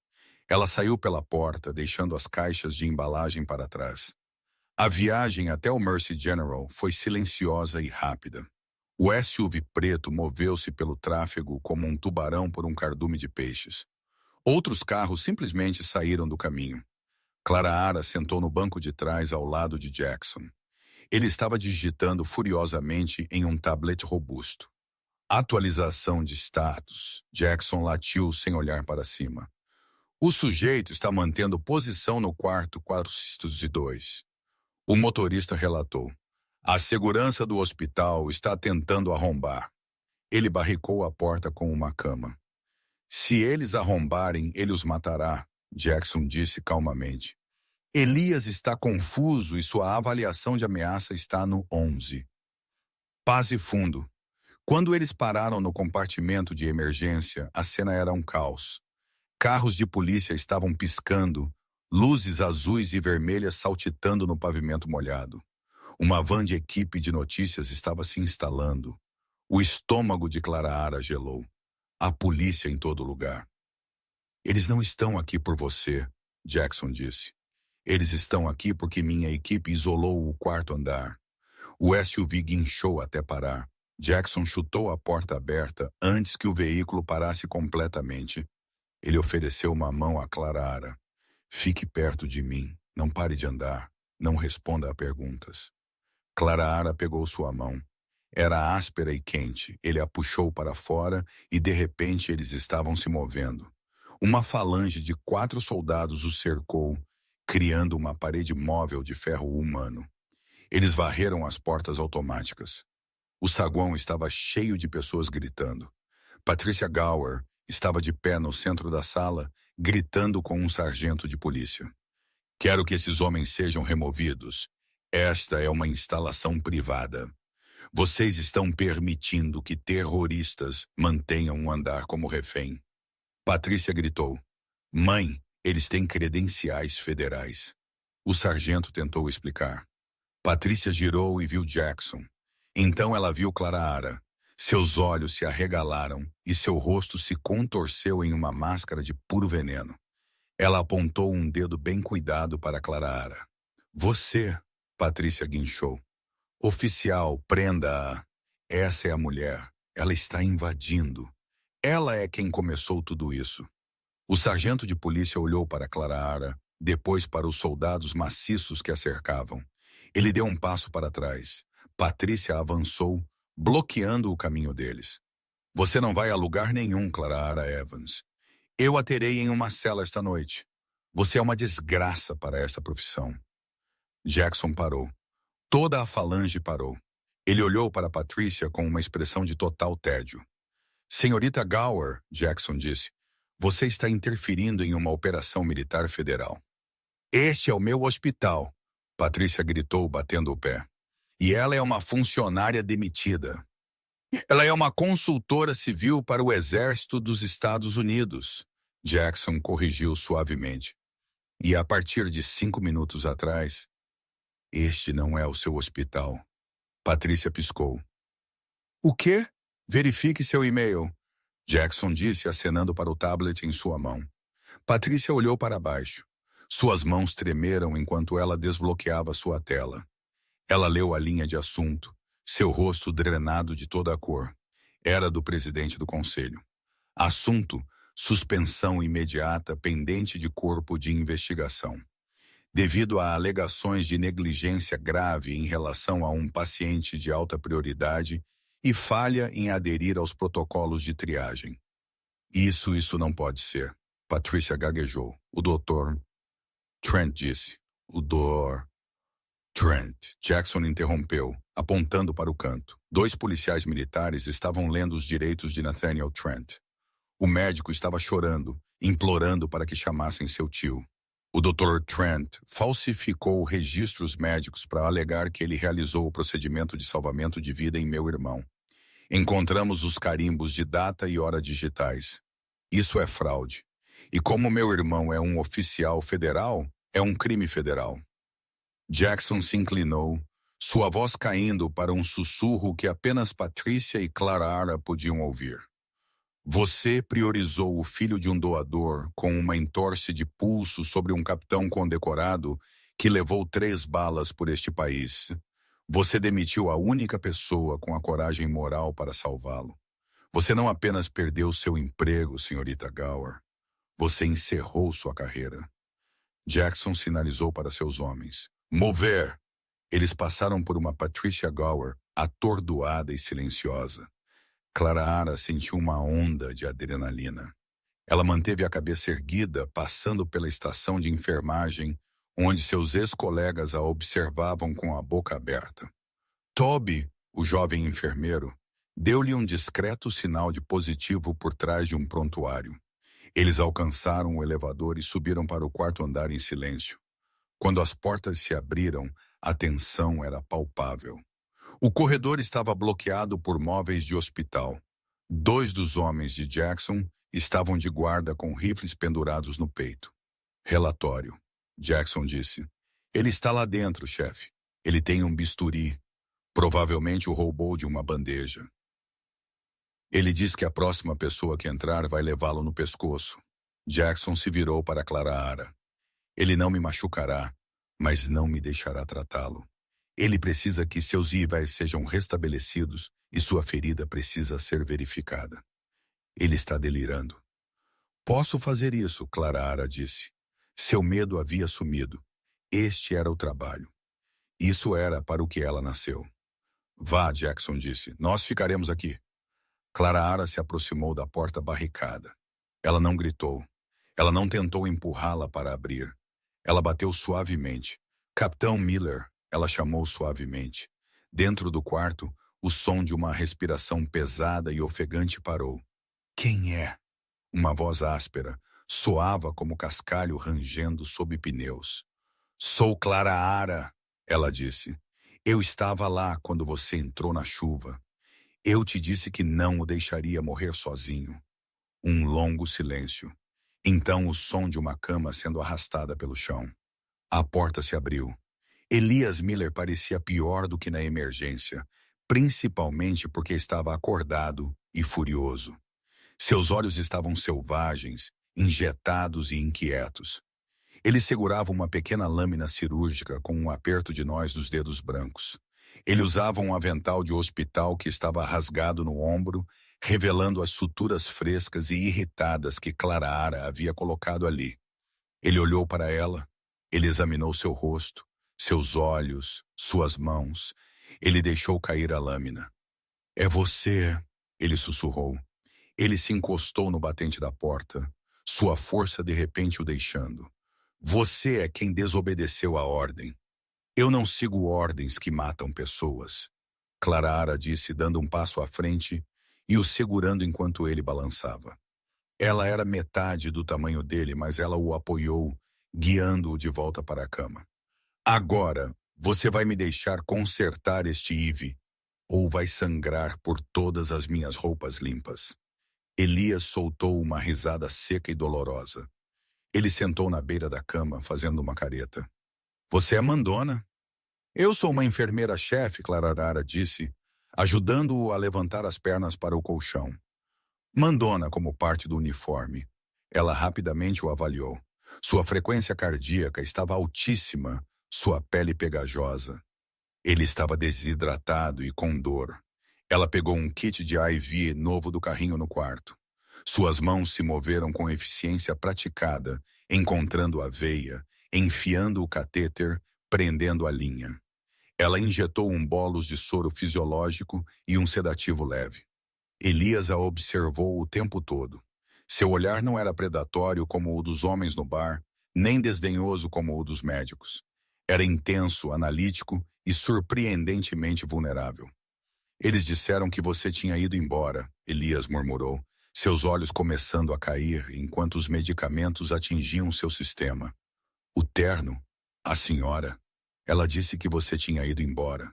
Ela saiu pela porta, deixando as caixas de embalagem para trás. A viagem até o Mercy General foi silenciosa e rápida. O SUV preto moveu-se pelo tráfego como um tubarão por um cardume de peixes. Outros carros simplesmente saíram do caminho. Clara Ara sentou no banco de trás ao lado de Jackson. Ele estava digitando furiosamente em um tablet robusto. Atualização de status. Jackson latiu sem olhar para cima. O sujeito está mantendo posição no quarto 402. O motorista relatou. A segurança do hospital está tentando arrombar. Ele barricou a porta com uma cama. Se eles arrombarem, ele os matará, Jackson disse calmamente. Elias está confuso e sua avaliação de ameaça está no 11. Paz e fundo. Quando eles pararam no compartimento de emergência, a cena era um caos. Carros de polícia estavam piscando, luzes azuis e vermelhas saltitando no pavimento molhado. Uma van de equipe de notícias estava se instalando. O estômago de Clara Ara gelou. A polícia em todo lugar. Eles não estão aqui por você, Jackson disse. Eles estão aqui porque minha equipe isolou o quarto andar. O SUV guinchou até parar. Jackson chutou a porta aberta antes que o veículo parasse completamente. Ele ofereceu uma mão a Clara Ara. Fique perto de mim. Não pare de andar. Não responda a perguntas. Clara Ara pegou sua mão. Era áspera e quente. Ele a puxou para fora e, de repente, eles estavam se movendo. Uma falange de 4 soldados os cercou, criando uma parede móvel de ferro humano. Eles varreram as portas automáticas. O saguão estava cheio de pessoas gritando. Patricia Gower estava de pé no centro da sala, gritando com um sargento de polícia. Quero que esses homens sejam removidos. Esta é uma instalação privada. Vocês estão permitindo que terroristas mantenham um andar como refém. Patrícia gritou. Mãe, eles têm credenciais federais. O sargento tentou explicar. Patrícia girou e viu Jackson. Então ela viu Clara Ara. Seus olhos se arregalaram e seu rosto se contorceu em uma máscara de puro veneno. Ela apontou um dedo bem cuidado para Clara Ara. Você, Patrícia guinchou. Oficial, prenda-a. Essa é a mulher. Ela está invadindo. Ela é quem começou tudo isso. O sargento de polícia olhou para Clara Ara, depois para os soldados maciços que a cercavam. Ele deu um passo para trás. Patrícia avançou, bloqueando o caminho deles. Você não vai a lugar nenhum, Clara Ara Evans. Eu a terei em uma cela esta noite. Você é uma desgraça para esta profissão. Jackson parou. Toda a falange parou. Ele olhou para Patrícia com uma expressão de total tédio. Senhorita Gower, Jackson disse, você está interferindo em uma operação militar federal. Este é o meu hospital, Patrícia gritou, batendo o pé. E ela é uma funcionária demitida. Ela é uma consultora civil para o Exército dos Estados Unidos, Jackson corrigiu suavemente. E a partir de 5 minutos atrás, este não é o seu hospital. Patrícia piscou. O quê? Verifique seu e-mail, Jackson disse, acenando para o tablet em sua mão. Patrícia olhou para baixo. Suas mãos tremeram enquanto ela desbloqueava sua tela. Ela leu a linha de assunto, seu rosto drenado de toda a cor. Era do presidente do conselho. Assunto: suspensão imediata pendente de corpo de investigação. Devido a alegações de negligência grave em relação a um paciente de alta prioridade e falha em aderir aos protocolos de triagem. Isso não pode ser. Patrícia gaguejou. O doutor Trent disse. O Dr. Trent. Jackson interrompeu, apontando para o canto. 2 policiais militares estavam lendo os direitos de Nathaniel Trent. O médico estava chorando, implorando para que chamassem seu tio. O Dr. Trent falsificou registros médicos para alegar que ele realizou o procedimento de salvamento de vida em meu irmão. Encontramos os carimbos de data e hora digitais. Isso é fraude. E como meu irmão é um oficial federal, é um crime federal. Jackson se inclinou, sua voz caindo para um sussurro que apenas Patrícia e Clara Ara podiam ouvir. Você priorizou o filho de um doador com uma entorse de pulso sobre um capitão condecorado que levou 3 balas por este país. Você demitiu a única pessoa com a coragem moral para salvá-lo. Você não apenas perdeu seu emprego, senhorita Gower. Você encerrou sua carreira. Jackson sinalizou para seus homens. Mover! Eles passaram por uma Patricia Gower atordoada e silenciosa. Clara Ara sentiu uma onda de adrenalina. Ela manteve a cabeça erguida, passando pela estação de enfermagem, onde seus ex-colegas a observavam com a boca aberta. Toby, o jovem enfermeiro, deu-lhe um discreto sinal de positivo por trás de um prontuário. Eles alcançaram o elevador e subiram para o 4º andar em silêncio. Quando as portas se abriram, a tensão era palpável. O corredor estava bloqueado por móveis de hospital. 2 dos homens de Jackson estavam de guarda com rifles pendurados no peito. Relatório. Jackson disse. Ele está lá dentro, chefe. Ele tem um bisturi. Provavelmente o roubou de uma bandeja. Ele diz que a próxima pessoa que entrar vai levá-lo no pescoço. Jackson se virou para Clara Ara. Ele não me machucará, mas não me deixará tratá-lo. Ele precisa que seus IVAs sejam restabelecidos e sua ferida precisa ser verificada. Ele está delirando. Posso fazer isso, Clara Ara disse. Seu medo havia sumido. Este era o trabalho. Isso era para o que ela nasceu. Vá, Jackson disse. Nós ficaremos aqui. Clara Ara se aproximou da porta barricada. Ela não gritou. Ela não tentou empurrá-la para abrir. Ela bateu suavemente. Capitão Miller, ela chamou suavemente. Dentro do quarto, o som de uma respiração pesada e ofegante parou. Quem é? Uma voz áspera, soava como cascalho rangendo sob pneus. Sou Clara Ara, ela disse. Eu estava lá quando você entrou na chuva. Eu te disse que não o deixaria morrer sozinho. Um longo silêncio. Então o som de uma cama sendo arrastada pelo chão. A porta se abriu. Elias Miller parecia pior do que na emergência, principalmente porque estava acordado e furioso. Seus olhos estavam selvagens, injetados e inquietos. Ele segurava uma pequena lâmina cirúrgica com um aperto de nós dos dedos brancos. Ele usava um avental de hospital que estava rasgado no ombro, revelando as suturas frescas e irritadas que Clara Ara havia colocado ali. Ele olhou para ela, ele examinou seu rosto, seus olhos, suas mãos. Ele deixou cair a lâmina. É você, ele sussurrou. Ele se encostou no batente da porta, sua força de repente o deixando. Você é quem desobedeceu a ordem. Eu não sigo ordens que matam pessoas. Clara Ara disse, dando um passo à frente e o segurando enquanto ele balançava. Ela era metade do tamanho dele, mas ela o apoiou, guiando-o de volta para a cama. Agora, você vai me deixar consertar este IV, ou vai sangrar por todas as minhas roupas limpas. Elias soltou uma risada seca e dolorosa. Ele sentou na beira da cama, fazendo uma careta. Você é mandona? Eu sou uma enfermeira-chefe, Clara Ara disse, ajudando-o a levantar as pernas para o colchão. Mandona como parte do uniforme. Ela rapidamente o avaliou. Sua frequência cardíaca estava altíssima, sua pele pegajosa. Ele estava desidratado e com dor. Ela pegou um kit de IV novo do carrinho no quarto. Suas mãos se moveram com eficiência praticada, encontrando a veia, enfiando o catéter, prendendo a linha. Ela injetou um bolos de soro fisiológico e um sedativo leve. Elias a observou o tempo todo. Seu olhar não era predatório como o dos homens no bar, nem desdenhoso como o dos médicos. Era intenso, analítico e surpreendentemente vulnerável. Eles disseram que você tinha ido embora, Elias murmurou, seus olhos começando a cair enquanto os medicamentos atingiam seu sistema. O terno? A senhora? Ela disse que você tinha ido embora.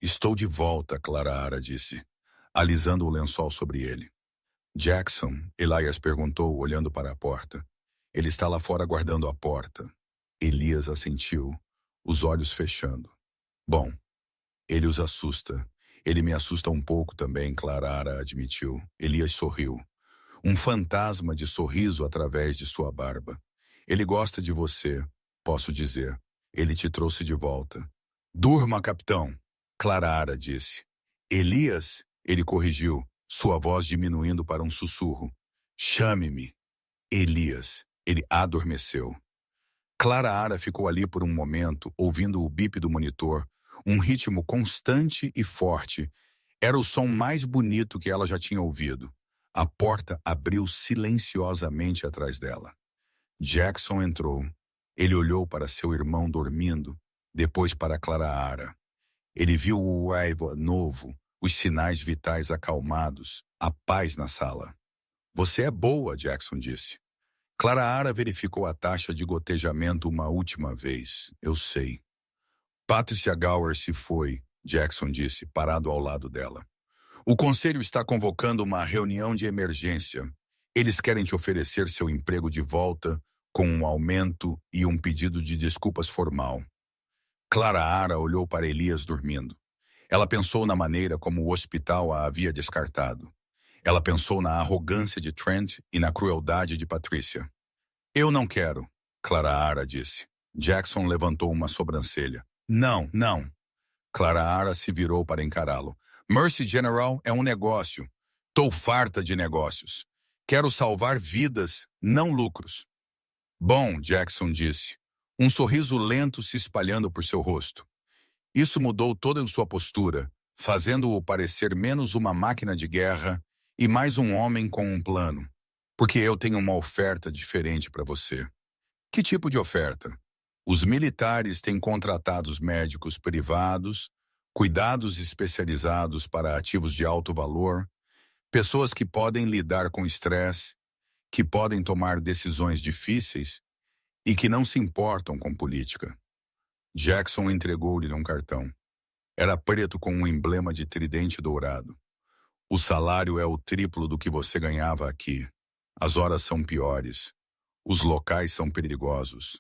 Estou de volta, Clara disse, alisando o lençol sobre ele. Jackson, Elias perguntou, olhando para a porta. Ele está lá fora guardando a porta. Elias assentiu, os olhos fechando. Bom, ele os assusta. Ele me assusta um pouco também, Clara admitiu. Elias sorriu. Um fantasma de sorriso através de sua barba. Ele gosta de você, posso dizer. Ele te trouxe de volta. Durma, capitão, Clara disse. Elias, ele corrigiu, sua voz diminuindo para um sussurro. Chame-me. Elias. Ele adormeceu. Clara ficou ali por um momento, ouvindo o bip do monitor, um ritmo constante e forte. Era o som mais bonito que ela já tinha ouvido. A porta abriu silenciosamente atrás dela. Jackson entrou. Ele olhou para seu irmão dormindo, depois para Clara. Ele viu o Ivo novo, os sinais vitais acalmados, a paz na sala. Você é boa, Jackson disse. Clara verificou a taxa de gotejamento uma última vez. Eu sei. Patricia Gower se foi, Jackson disse, parado ao lado dela. O conselho está convocando uma reunião de emergência. Eles querem te oferecer seu emprego de volta, com um aumento e um pedido de desculpas formal. Clara olhou para Elias dormindo. Ela pensou na maneira como o hospital a havia descartado. Ela pensou na arrogância de Trent e na crueldade de Patricia. Eu não quero, Clara disse. Jackson levantou uma sobrancelha. Não, não. Clara se virou para encará-lo. Mercy General é um negócio. Tô farta de negócios. Quero salvar vidas, não lucros. Bom, Jackson disse, um sorriso lento se espalhando por seu rosto. Isso mudou toda sua postura, fazendo-o parecer menos uma máquina de guerra e mais um homem com um plano. Porque eu tenho uma oferta diferente para você. Que tipo de oferta? Os militares têm contratados médicos privados, cuidados especializados para ativos de alto valor, pessoas que podem lidar com estresse, que podem tomar decisões difíceis e que não se importam com política. Jackson entregou-lhe um cartão. Era preto com um emblema de tridente dourado. O salário é o triplo do que você ganhava aqui. As horas são piores. Os locais são perigosos.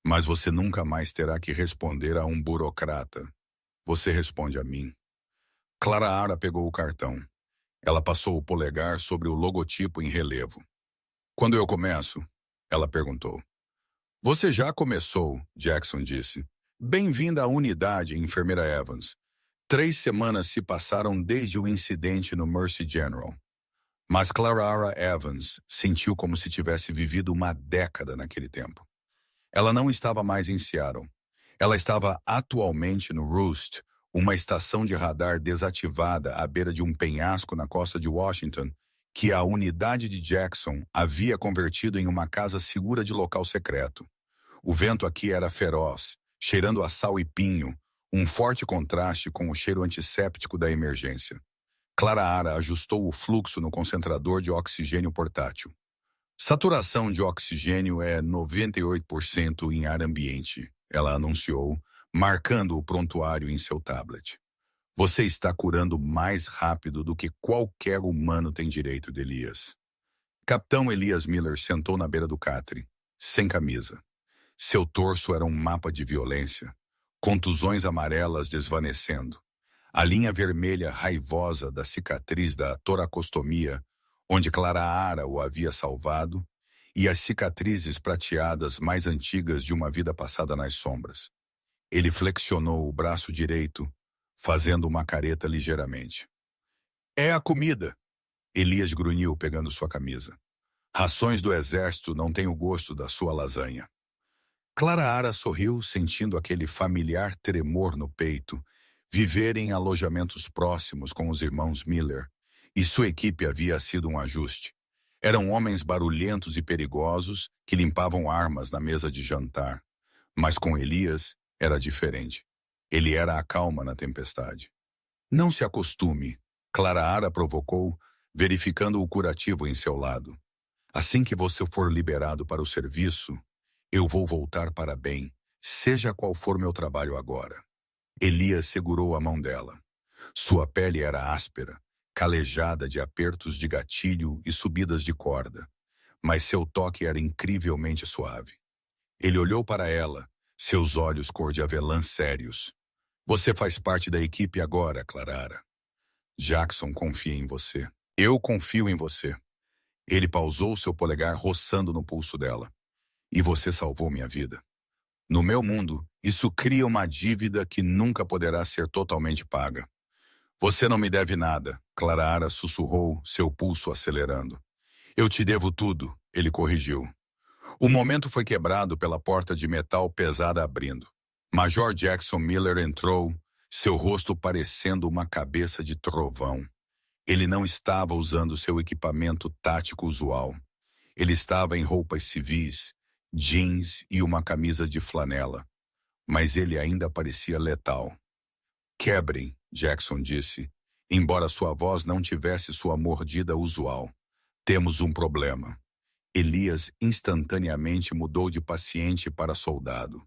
Mas você nunca mais terá que responder a um burocrata. Você responde a mim. Clara pegou o cartão. Ela passou o polegar sobre o logotipo em relevo. Quando eu começo? Ela perguntou. Você já começou, Jackson disse. Bem-vinda à unidade, enfermeira Evans. 3 semanas se passaram desde o incidente no Mercy General. Mas Clara Evans sentiu como se tivesse vivido uma década naquele tempo. Ela não estava mais em Seattle. Ela estava atualmente no Roost, uma estação de radar desativada à beira de um penhasco na costa de Washington, que a unidade de Jackson havia convertido em uma casa segura de local secreto. O vento aqui era feroz, cheirando a sal e pinho, um forte contraste com o cheiro antisséptico da emergência. Clara ajustou o fluxo no concentrador de oxigênio portátil. Saturação de oxigênio é 98% em ar ambiente, ela anunciou, marcando o prontuário em seu tablet. Você está curando mais rápido do que qualquer humano tem direito, Elias. Capitão Elias Miller sentou na beira do catre, sem camisa. Seu torso era um mapa de violência, contusões amarelas desvanecendo. A linha vermelha raivosa da cicatriz da toracostomia, onde Clara o havia salvado, e as cicatrizes prateadas mais antigas de uma vida passada nas sombras. Ele flexionou o braço direito, fazendo uma careta ligeiramente. É a comida, Elias grunhiu pegando sua camisa. Rações do exército não têm o gosto da sua lasanha. Clara Ara sorriu, sentindo aquele familiar tremor no peito. Viver em alojamentos próximos com os irmãos Miller, e sua equipe havia sido um ajuste. Eram homens barulhentos e perigosos que limpavam armas na mesa de jantar. Mas com Elias era diferente. Ele era a calma na tempestade. Não se acostume, Clara Ara provocou, verificando o curativo em seu lado. Assim que você for liberado para o serviço, eu vou voltar para bem, seja qual for meu trabalho agora. Elias segurou a mão dela. Sua pele era áspera, calejada de apertos de gatilho e subidas de corda, mas seu toque era incrivelmente suave. Ele olhou para ela, seus olhos cor de avelã sérios. Você faz parte da equipe agora, Clara. Jackson confia em você. Eu confio em você. Ele pausou, seu polegar roçando no pulso dela. E você salvou minha vida. No meu mundo, isso cria uma dívida que nunca poderá ser totalmente paga. Você não me deve nada, Clara sussurrou, seu pulso acelerando. Eu te devo tudo, ele corrigiu. O momento foi quebrado pela porta de metal pesada abrindo. Major Jackson Miller entrou, seu rosto parecendo uma cabeça de trovão. Ele não estava usando seu equipamento tático usual. Ele estava em roupas civis, jeans e uma camisa de flanela. Mas ele ainda parecia letal. Quebrem, Jackson disse, embora sua voz não tivesse sua mordida usual. Temos um problema. Elias instantaneamente mudou de paciente para soldado.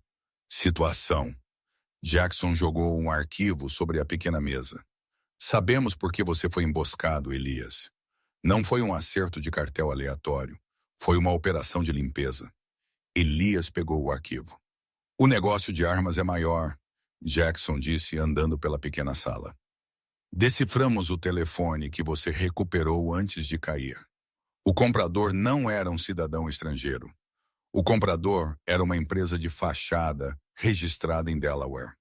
Situação. Jackson jogou um arquivo sobre a pequena mesa. Sabemos por que você foi emboscado, Elias. Não foi um acerto de cartel aleatório. Foi uma operação de limpeza. Elias pegou o arquivo. O negócio de armas é maior, Jackson disse andando pela pequena sala. Deciframos o telefone que você recuperou antes de cair. O comprador não era um cidadão estrangeiro. O comprador era uma empresa de fachada registrada em Delaware.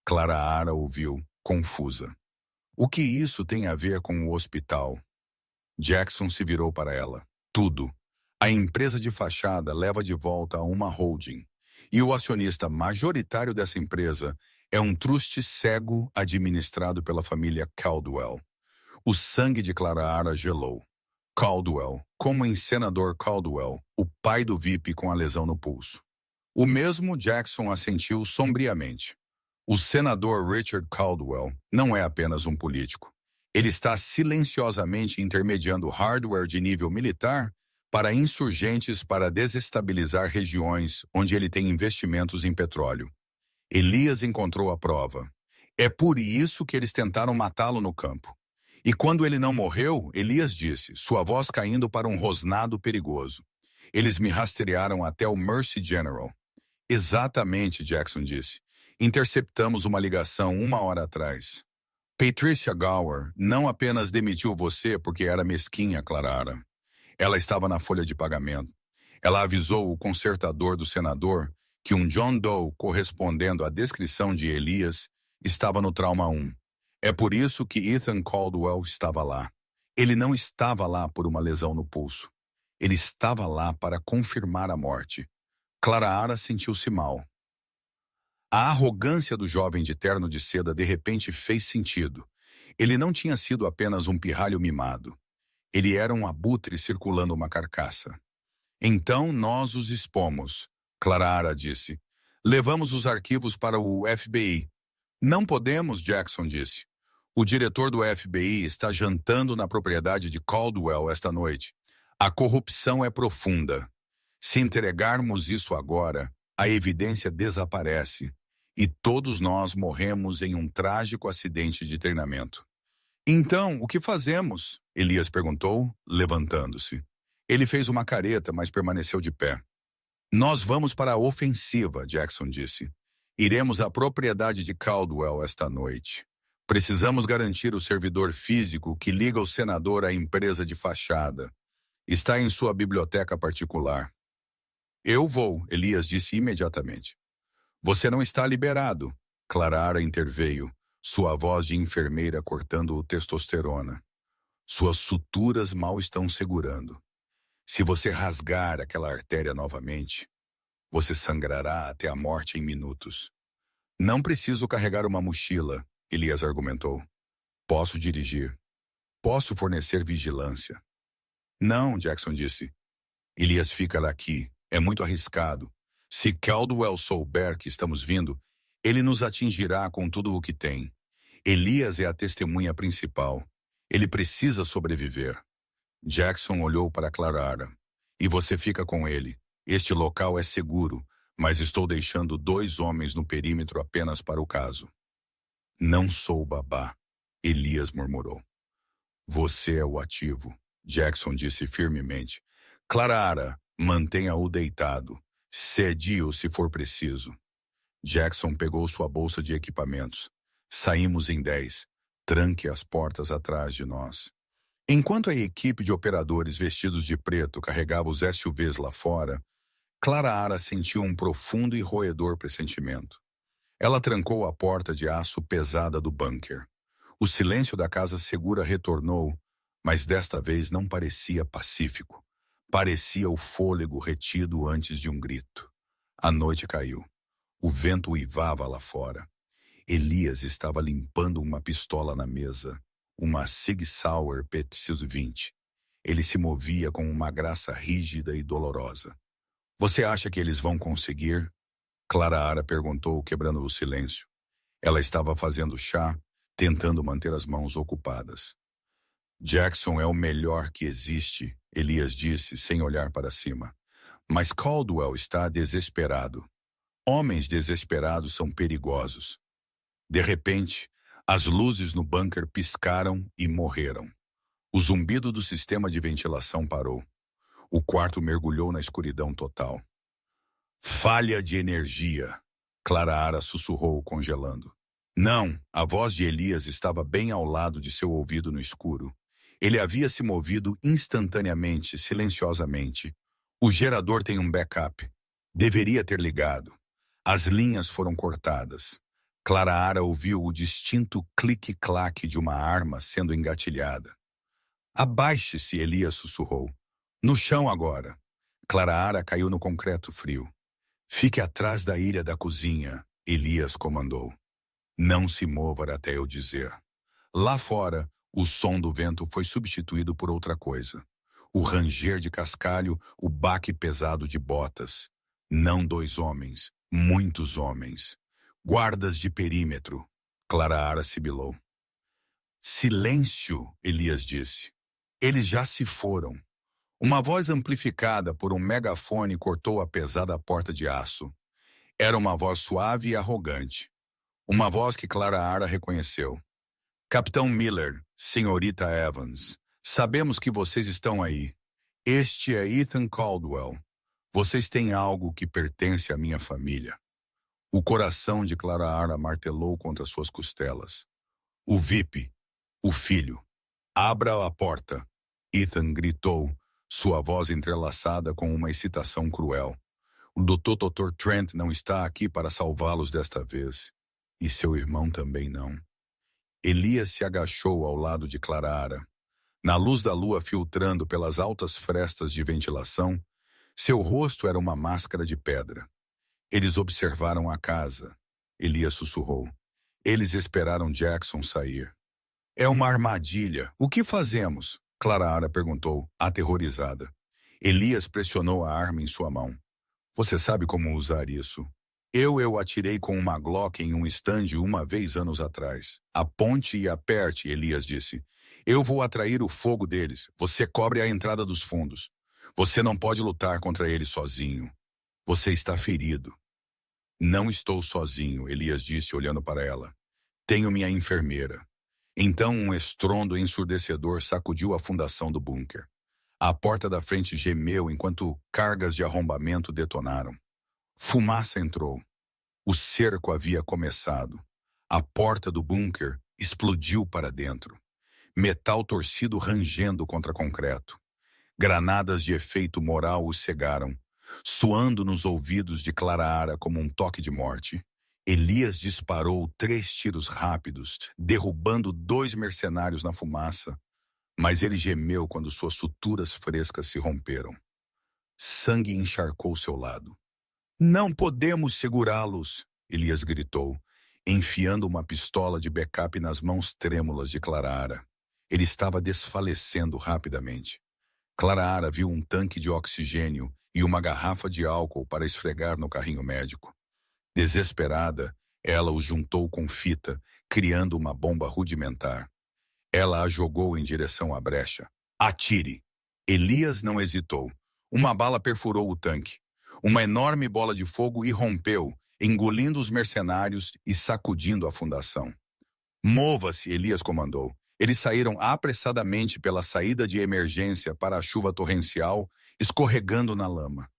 Clara Ara ouviu, confusa. O que isso tem a ver com o hospital? Jackson se virou para ela. Tudo. A empresa de fachada leva de volta a uma holding. E o acionista majoritário dessa empresa é um truste cego administrado pela família Caldwell. O sangue de Clara Ara gelou. Caldwell, como em senador Caldwell, o pai do VIP com a lesão no pulso. O mesmo Jackson assentiu sombriamente. O senador Richard Caldwell não é apenas um político. Ele está silenciosamente intermediando hardware de nível militar para insurgentes para desestabilizar regiões onde ele tem investimentos em petróleo. Elias encontrou a prova. É por isso que eles tentaram matá-lo no campo. E quando ele não morreu, Elias disse, sua voz caindo para um rosnado perigoso. Eles me rastrearam até o Mercy General. Exatamente, Jackson disse. Interceptamos uma ligação 1 hora atrás. Patricia Gower não apenas demitiu você porque era mesquinha, Clara. Ela estava na folha de pagamento. Ela avisou o consertador do senador que um John Doe correspondendo à descrição de Elias estava no trauma 1. É por isso que Ethan Caldwell estava lá. Ele não estava lá por uma lesão no pulso. Ele estava lá para confirmar a morte. Clara Ara sentiu-se mal. A arrogância do jovem de terno de seda de repente fez sentido. Ele não tinha sido apenas um pirralho mimado. Ele era um abutre circulando uma carcaça. Então nós os expomos, Clara Ara disse. Levamos os arquivos para o FBI. Não podemos, Jackson disse. O diretor do FBI está jantando na propriedade de Caldwell esta noite. A corrupção é profunda. Se entregarmos isso agora, a evidência desaparece e todos nós morremos em um trágico acidente de treinamento. Então, o que fazemos? Elias perguntou, levantando-se. Ele fez uma careta, mas permaneceu de pé. Nós vamos para a ofensiva, Jackson disse. Iremos à propriedade de Caldwell esta noite. Precisamos garantir o servidor físico que liga o senador à empresa de fachada. Está em sua biblioteca particular. Eu vou, Elias disse imediatamente. Você não está liberado. Clara interveio, sua voz de enfermeira cortando o testosterona. Suas suturas mal estão segurando. Se você rasgar aquela artéria novamente, você sangrará até a morte em minutos. Não preciso carregar uma mochila, Elias argumentou. Posso dirigir. Posso fornecer vigilância. Não, Jackson disse. Elias fica aqui. É muito arriscado. Se Caldwell souber que estamos vindo, ele nos atingirá com tudo o que tem. Elias é a testemunha principal. Ele precisa sobreviver. Jackson olhou para Clara. E você fica com ele. Este local é seguro, mas estou deixando 2 homens no perímetro apenas para o caso. Não sou babá, Elias murmurou. Você é o ativo, Jackson disse firmemente. Clara, mantenha-o deitado. Cede-o se for preciso. Jackson pegou sua bolsa de equipamentos. Saímos em 10. Tranque as portas atrás de nós. Enquanto a equipe de operadores vestidos de preto carregava os SUVs lá fora, Clara sentiu um profundo e roedor pressentimento. Ela trancou a porta de aço pesada do bunker. O silêncio da casa segura retornou, mas desta vez não parecia pacífico. Parecia o fôlego retido antes de um grito. A noite caiu. O vento uivava lá fora. Elias estava limpando uma pistola na mesa, uma Sig Sauer P-20. Ele se movia com uma graça rígida e dolorosa. Você acha que eles vão conseguir? Clara perguntou, quebrando o silêncio. Ela estava fazendo chá, tentando manter as mãos ocupadas. Jackson é o melhor que existe, Elias disse, sem olhar para cima. Mas Caldwell está desesperado. Homens desesperados são perigosos. De repente, as luzes no bunker piscaram e morreram. O zumbido do sistema de ventilação parou. O quarto mergulhou na escuridão total. Falha de energia, Clara sussurrou, congelando. Não, a voz de Elias estava bem ao lado de seu ouvido no escuro. Ele havia se movido instantaneamente, silenciosamente. O gerador tem um backup. Deveria ter ligado. As linhas foram cortadas. Clara ouviu o distinto clique-claque de uma arma sendo engatilhada. Abaixe-se, Elias sussurrou. No chão agora. Clara caiu no concreto frio. Fique atrás da ilha da cozinha, Elias comandou. Não se mova até eu dizer. Lá fora, o som do vento foi substituído por outra coisa. O ranger de cascalho, o baque pesado de botas. Não 2 homens, muitos homens. Guardas de perímetro, Clara sibilou. Silêncio, Elias disse. Eles já se foram. Uma voz amplificada por um megafone cortou a pesada porta de aço. Era uma voz suave e arrogante. Uma voz que Clara reconheceu. Capitão Miller, senhorita Evans, sabemos que vocês estão aí. Este é Ethan Caldwell. Vocês têm algo que pertence à minha família. O coração de Clara martelou contra suas costelas. O VIP, o filho. Abra a porta, Ethan gritou, sua voz entrelaçada com uma excitação cruel. O Dr. Trent não está aqui para salvá-los desta vez. E seu irmão também não. Elias se agachou ao lado de Clara. Na luz da lua filtrando pelas altas frestas de ventilação, seu rosto era uma máscara de pedra. Eles observaram a casa. Elias sussurrou. Eles esperaram Jackson sair. É uma armadilha. O que fazemos? Clara perguntou, aterrorizada. Elias pressionou a arma em sua mão. Você sabe como usar isso? Eu atirei com uma Glock em um estande uma vez anos atrás. Aponte e aperte, Elias disse. Eu vou atrair o fogo deles. Você cobre a entrada dos fundos. Você não pode lutar contra eles sozinho. Você está ferido. Não estou sozinho, Elias disse olhando para ela. Tenho minha enfermeira. Então um estrondo ensurdecedor sacudiu a fundação do bunker. A porta da frente gemeu enquanto cargas de arrombamento detonaram. Fumaça entrou. O cerco havia começado. A porta do bunker explodiu para dentro. Metal torcido rangendo contra concreto. Granadas de efeito moral os cegaram. soando nos ouvidos de Clara como um toque de morte. Elias disparou 3 tiros rápidos, derrubando 2 mercenários na fumaça, mas ele gemeu quando suas suturas frescas se romperam. Sangue encharcou seu lado. Não podemos segurá-los, Elias gritou, enfiando uma pistola de backup nas mãos trêmulas de Clara. Ele estava desfalecendo rapidamente. Clara viu um tanque de oxigênio e uma garrafa de álcool para esfregar no carrinho médico. Desesperada, ela o juntou com fita, criando uma bomba rudimentar. Ela a jogou em direção à brecha. Atire! Elias não hesitou. Uma bala perfurou o tanque. Uma enorme bola de fogo irrompeu, engolindo os mercenários e sacudindo a fundação. Mova-se, Elias comandou. Eles saíram apressadamente pela saída de emergência para a chuva torrencial, escorregando na lama.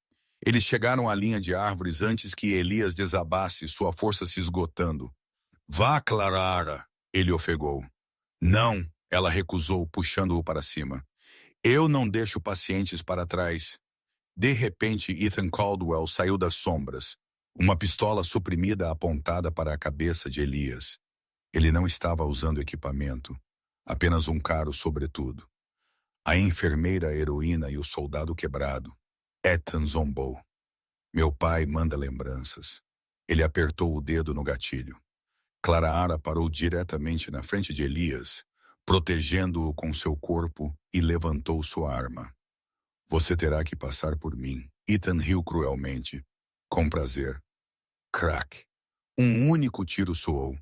Eles chegaram à linha de árvores antes que Elias desabasse, sua força se esgotando. Vá, Clara, ele ofegou. Não, ela recusou, puxando-o para cima. Eu não deixo pacientes para trás. De repente, Ethan Caldwell saiu das sombras, uma pistola suprimida apontada para a cabeça de Elias. Ele não estava usando equipamento, apenas um caro sobretudo. A enfermeira heroína e o soldado quebrado. Ethan zombou. Meu pai manda lembranças. Ele apertou o dedo no gatilho. Clara parou diretamente na frente de Elias, protegendo-o com seu corpo, e levantou sua arma. Você terá que passar por mim. Ethan riu cruelmente. Com prazer. Crack. Um único tiro soou.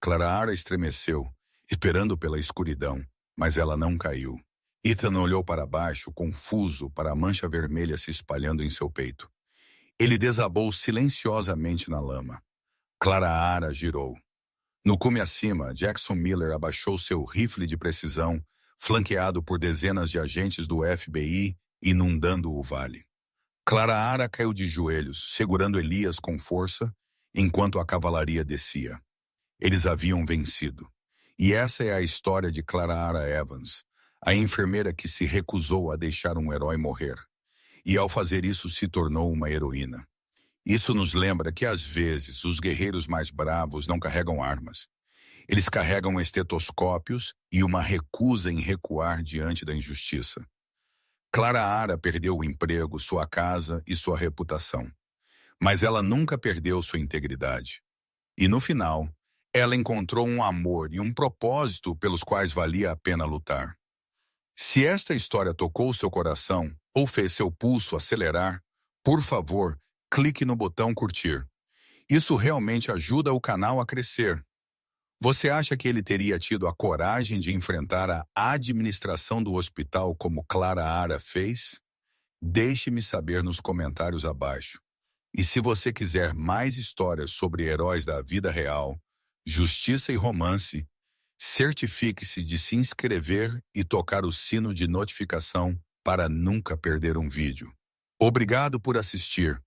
Clara estremeceu, esperando pela escuridão, mas ela não caiu. Ethan olhou para baixo, confuso, para a mancha vermelha se espalhando em seu peito. Ele desabou silenciosamente na lama. Clara girou. No cume acima, Jackson Miller abaixou seu rifle de precisão, flanqueado por dezenas de agentes do FBI, inundando o vale. Clara caiu de joelhos, segurando Elias com força, enquanto a cavalaria descia. Eles haviam vencido. E essa é a história de Clara Evans, a enfermeira que se recusou a deixar um herói morrer. E ao fazer isso se tornou uma heroína. Isso nos lembra que às vezes os guerreiros mais bravos não carregam armas. Eles carregam estetoscópios e uma recusa em recuar diante da injustiça. Clara perdeu o emprego, sua casa e sua reputação. Mas ela nunca perdeu sua integridade. E no final, ela encontrou um amor e um propósito pelos quais valia a pena lutar. Se esta história tocou seu coração ou fez seu pulso acelerar, por favor, clique no botão curtir. Isso realmente ajuda o canal a crescer. Você acha que ele teria tido a coragem de enfrentar a administração do hospital como Clara fez? Deixe-me saber nos comentários abaixo. E se você quiser mais histórias sobre heróis da vida real, justiça e romance, certifique-se de se inscrever e tocar o sino de notificação para nunca perder um vídeo. Obrigado por assistir.